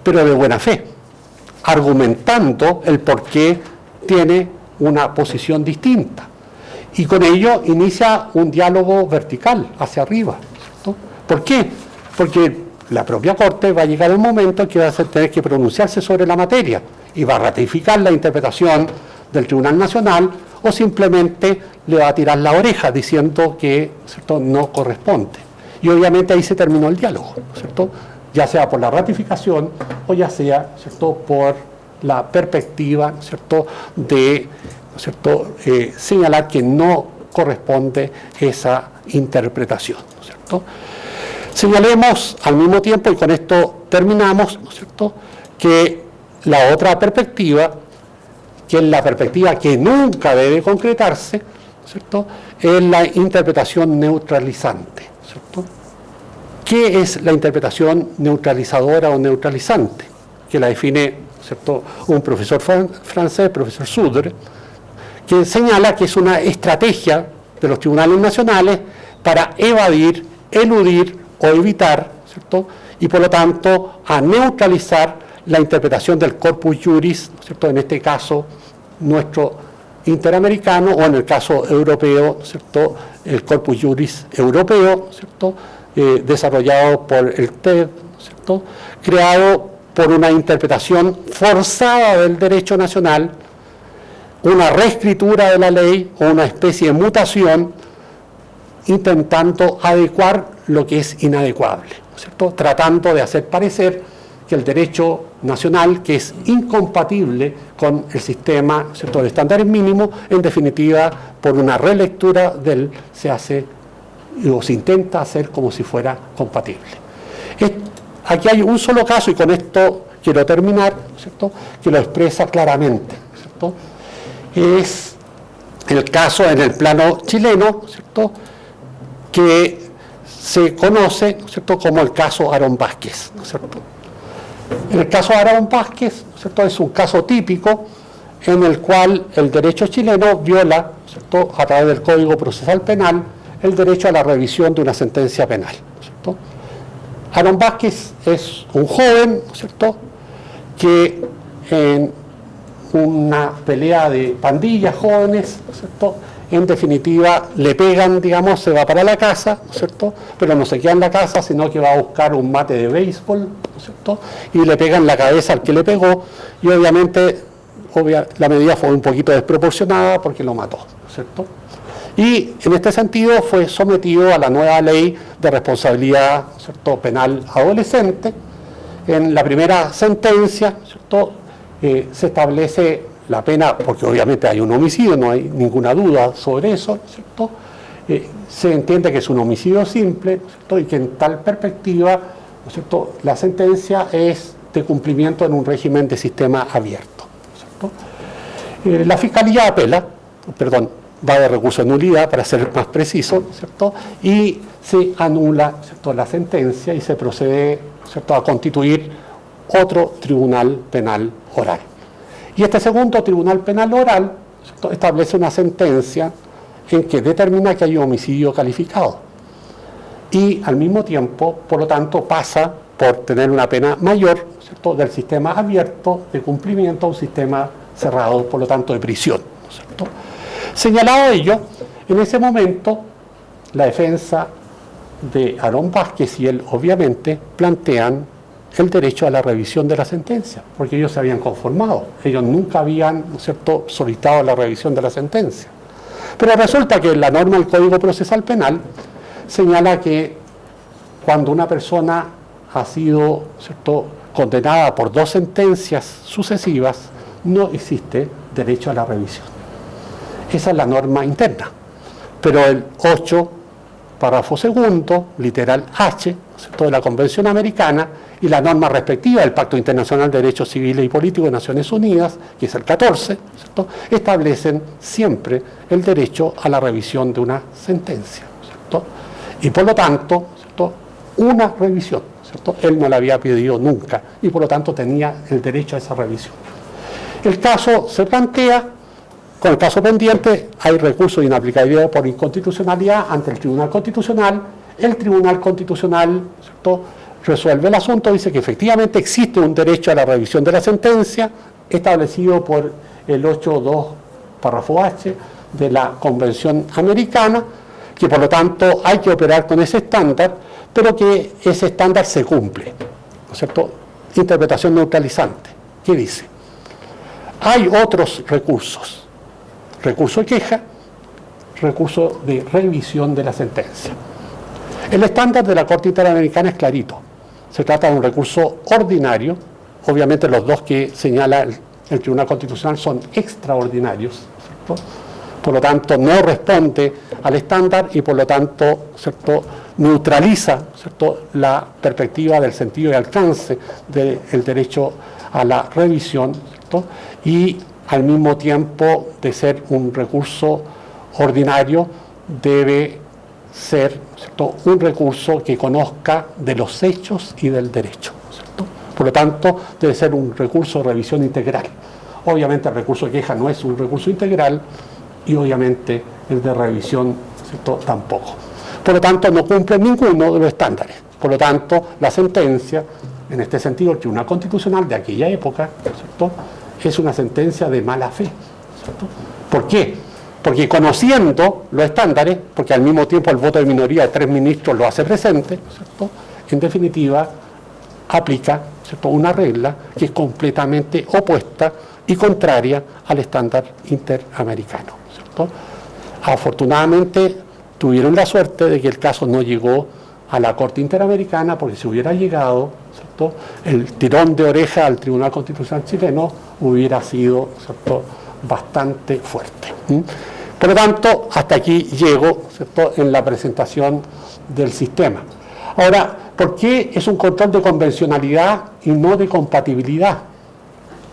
pero de buena fe, argumentando el por qué tiene una posición distinta. Y con ello inicia un diálogo vertical, hacia arriba, ¿cierto? ¿Por qué? Porque la propia Corte va a llegar el momento en que va a tener que pronunciarse sobre la materia y va a ratificar la interpretación del Tribunal Nacional o simplemente le va a tirar la oreja diciendo que, ¿cierto?, no corresponde. Y obviamente ahí se terminó el diálogo, ¿cierto?, ya sea por la ratificación o ya sea, ¿cierto?, por la perspectiva, ¿cierto?, de, ¿cierto?, señalar que no corresponde esa interpretación, ¿cierto? Señalemos al mismo tiempo, y con esto terminamos, ¿no es cierto?, que la otra perspectiva, que es la perspectiva que nunca debe concretarse, ¿no es cierto?, es la interpretación neutralizante, ¿cierto? ¿Qué es la interpretación neutralizadora o neutralizante? Que la define, ¿cierto?, un profesor francés, profesor Sudre, que señala que es una estrategia de los tribunales nacionales para evadir, eludir o evitar, ¿cierto?, y por lo tanto a neutralizar la interpretación del corpus juris, ¿cierto?, en este caso nuestro interamericano, o en el caso europeo, ¿cierto?, el corpus juris europeo, ¿cierto?, desarrollado por el TED, ¿cierto?, creado por una interpretación forzada del derecho nacional, una reescritura de la ley o una especie de mutación, intentando adecuar lo que es inadecuable, ¿cierto?, tratando de hacer parecer que el derecho nacional, que es incompatible con el sistema, ¿cierto?, de estándares mínimos, en definitiva, por una relectura del se hace o se intenta hacer como si fuera compatible. Aquí hay un solo caso, y con esto quiero terminar, ¿cierto?, que lo expresa claramente, ¿cierto?, es el caso en el plano chileno, ¿cierto?, que se conoce, ¿no es cierto?, como el caso Aarón Vázquez, ¿no es cierto? En el caso de Aarón Vázquez, ¿no es cierto?, es un caso típico en el cual el derecho chileno viola, ¿no es cierto?, a través del Código Procesal Penal, el derecho a la revisión de una sentencia penal, ¿no es cierto? Aarón Vázquez es un joven, ¿no es cierto?, que en una pelea de pandillas jóvenes, ¿no es cierto?, en definitiva le pegan, digamos, se va para la casa, ¿no es cierto?, pero no se queda en la casa, sino que va a buscar un mate de béisbol, ¿no es cierto?, y le pegan la cabeza al que le pegó, y obviamente la medida fue un poquito desproporcionada porque lo mató, ¿no es cierto? Y en este sentido fue sometido a la nueva ley de responsabilidad, ¿no es cierto?, penal adolescente. En la primera sentencia, ¿no es cierto?, se establece la pena, porque obviamente hay un homicidio, no hay ninguna duda sobre eso, ¿no es cierto? Se entiende que es un homicidio simple, ¿no es cierto?, y que en tal perspectiva, ¿no es cierto?, la sentencia es de cumplimiento en un régimen de sistema abierto, ¿no es cierto? La Fiscalía apela, va de recurso de nulidad, para ser más preciso, ¿no es cierto?, y se anula, ¿no es cierto?, la sentencia y se procede, ¿no es cierto?, a constituir otro tribunal penal oral. Y este segundo tribunal penal oral, ¿cierto?, establece una sentencia en que determina que hay un homicidio calificado. Y al mismo tiempo, por lo tanto, pasa por tener una pena mayor, ¿cierto?, del sistema abierto de cumplimiento a un sistema cerrado, por lo tanto, de prisión, ¿no es cierto? Señalado ello, en ese momento, la defensa de Aarón Vázquez y él, obviamente, plantean el derecho a la revisión de la sentencia, porque ellos se habían conformado, ellos nunca habían, ¿no es cierto?, solicitado la revisión de la sentencia. Pero resulta que la norma del Código Procesal Penal señala que cuando una persona ha sido, ¿cierto?, condenada por 2 sentencias sucesivas, no existe derecho a la revisión. Esa es la norma interna. Pero el 8, párrafo segundo, literal H, ¿no es cierto?, de la Convención Americana, y la norma respectiva del Pacto Internacional de Derechos Civiles y Políticos de Naciones Unidas, que es el 14, ¿cierto?, establecen siempre el derecho a la revisión de una sentencia, ¿cierto? Y por lo tanto, ¿cierto?, una revisión, ¿cierto?, él no la había pedido nunca y por lo tanto tenía el derecho a esa revisión. El caso se plantea con el caso pendiente hay recurso de inaplicabilidad por inconstitucionalidad ante el Tribunal Constitucional. El Tribunal Constitucional, ¿cierto?, resuelve el asunto, dice que efectivamente existe un derecho a la revisión de la sentencia establecido por el 8.2 párrafo H de la Convención Americana, que por lo tanto hay que operar con ese estándar, pero que ese estándar se cumple, ¿no es cierto? Interpretación neutralizante. ¿Qué dice? Hay otros recursos: recurso de queja, recurso de revisión de la sentencia. El estándar de la Corte Interamericana es clarito. Se trata de un recurso ordinario. Obviamente los dos que señala el Tribunal Constitucional son extraordinarios, ¿cierto? Por lo tanto, no responde al estándar y por lo tanto, ¿cierto?, neutraliza, ¿cierto?, la perspectiva del sentido y alcance del derecho a la revisión, ¿cierto?, y al mismo tiempo de ser un recurso ordinario debe ser, ¿cierto?, un recurso que conozca de los hechos y del derecho, ¿cierto? Por lo tanto, debe ser un recurso de revisión integral. Obviamente el recurso de queja no es un recurso integral y obviamente el de revisión, ¿cierto?, tampoco. Por lo tanto, no cumple ninguno de los estándares. Por lo tanto, la sentencia, en este sentido, el Tribunal Constitucional de aquella época, ¿cierto?, es una sentencia de mala fe, ¿cierto? ¿Por qué? Porque conociendo los estándares, porque al mismo tiempo el voto de minoría de 3 ministros lo hace presente, ¿cierto?, en definitiva aplica, ¿cierto?, una regla que es completamente opuesta y contraria al estándar interamericano, ¿cierto? Afortunadamente tuvieron la suerte de que el caso no llegó a la Corte Interamericana, porque si hubiera llegado, ¿cierto?, el tirón de oreja al Tribunal Constitucional chileno hubiera sido, ¿cierto?, bastante fuerte. Por lo tanto, hasta aquí llego, ¿cierto?, en la presentación del sistema. Ahora, ¿por qué es un control de convencionalidad y no de compatibilidad?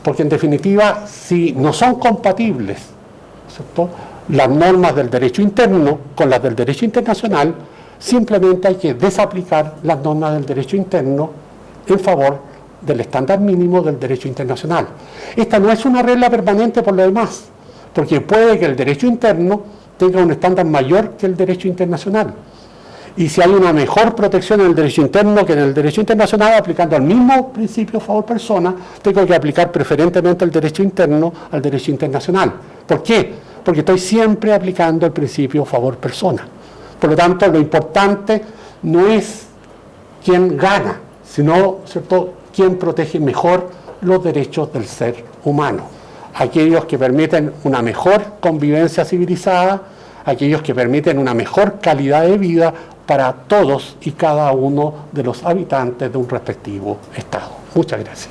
Porque en definitiva, si no son compatibles, ¿cierto?, las normas del derecho interno con las del derecho internacional, simplemente hay que desaplicar las normas del derecho interno en favor del estándar mínimo del derecho internacional. Esta no es una regla permanente por lo demás, porque puede que el derecho interno tenga un estándar mayor que el derecho internacional. Y si hay una mejor protección en el derecho interno que en el derecho internacional, aplicando el mismo principio favor persona, tengo que aplicar preferentemente el derecho interno al derecho internacional. ¿Por qué? Porque estoy siempre aplicando el principio favor persona. Por lo tanto, lo importante no es quién gana, sino, ¿cierto?, quién protege mejor los derechos del ser humano. Aquellos que permiten una mejor convivencia civilizada, aquellos que permiten una mejor calidad de vida para todos y cada uno de los habitantes de un respectivo Estado. Muchas gracias.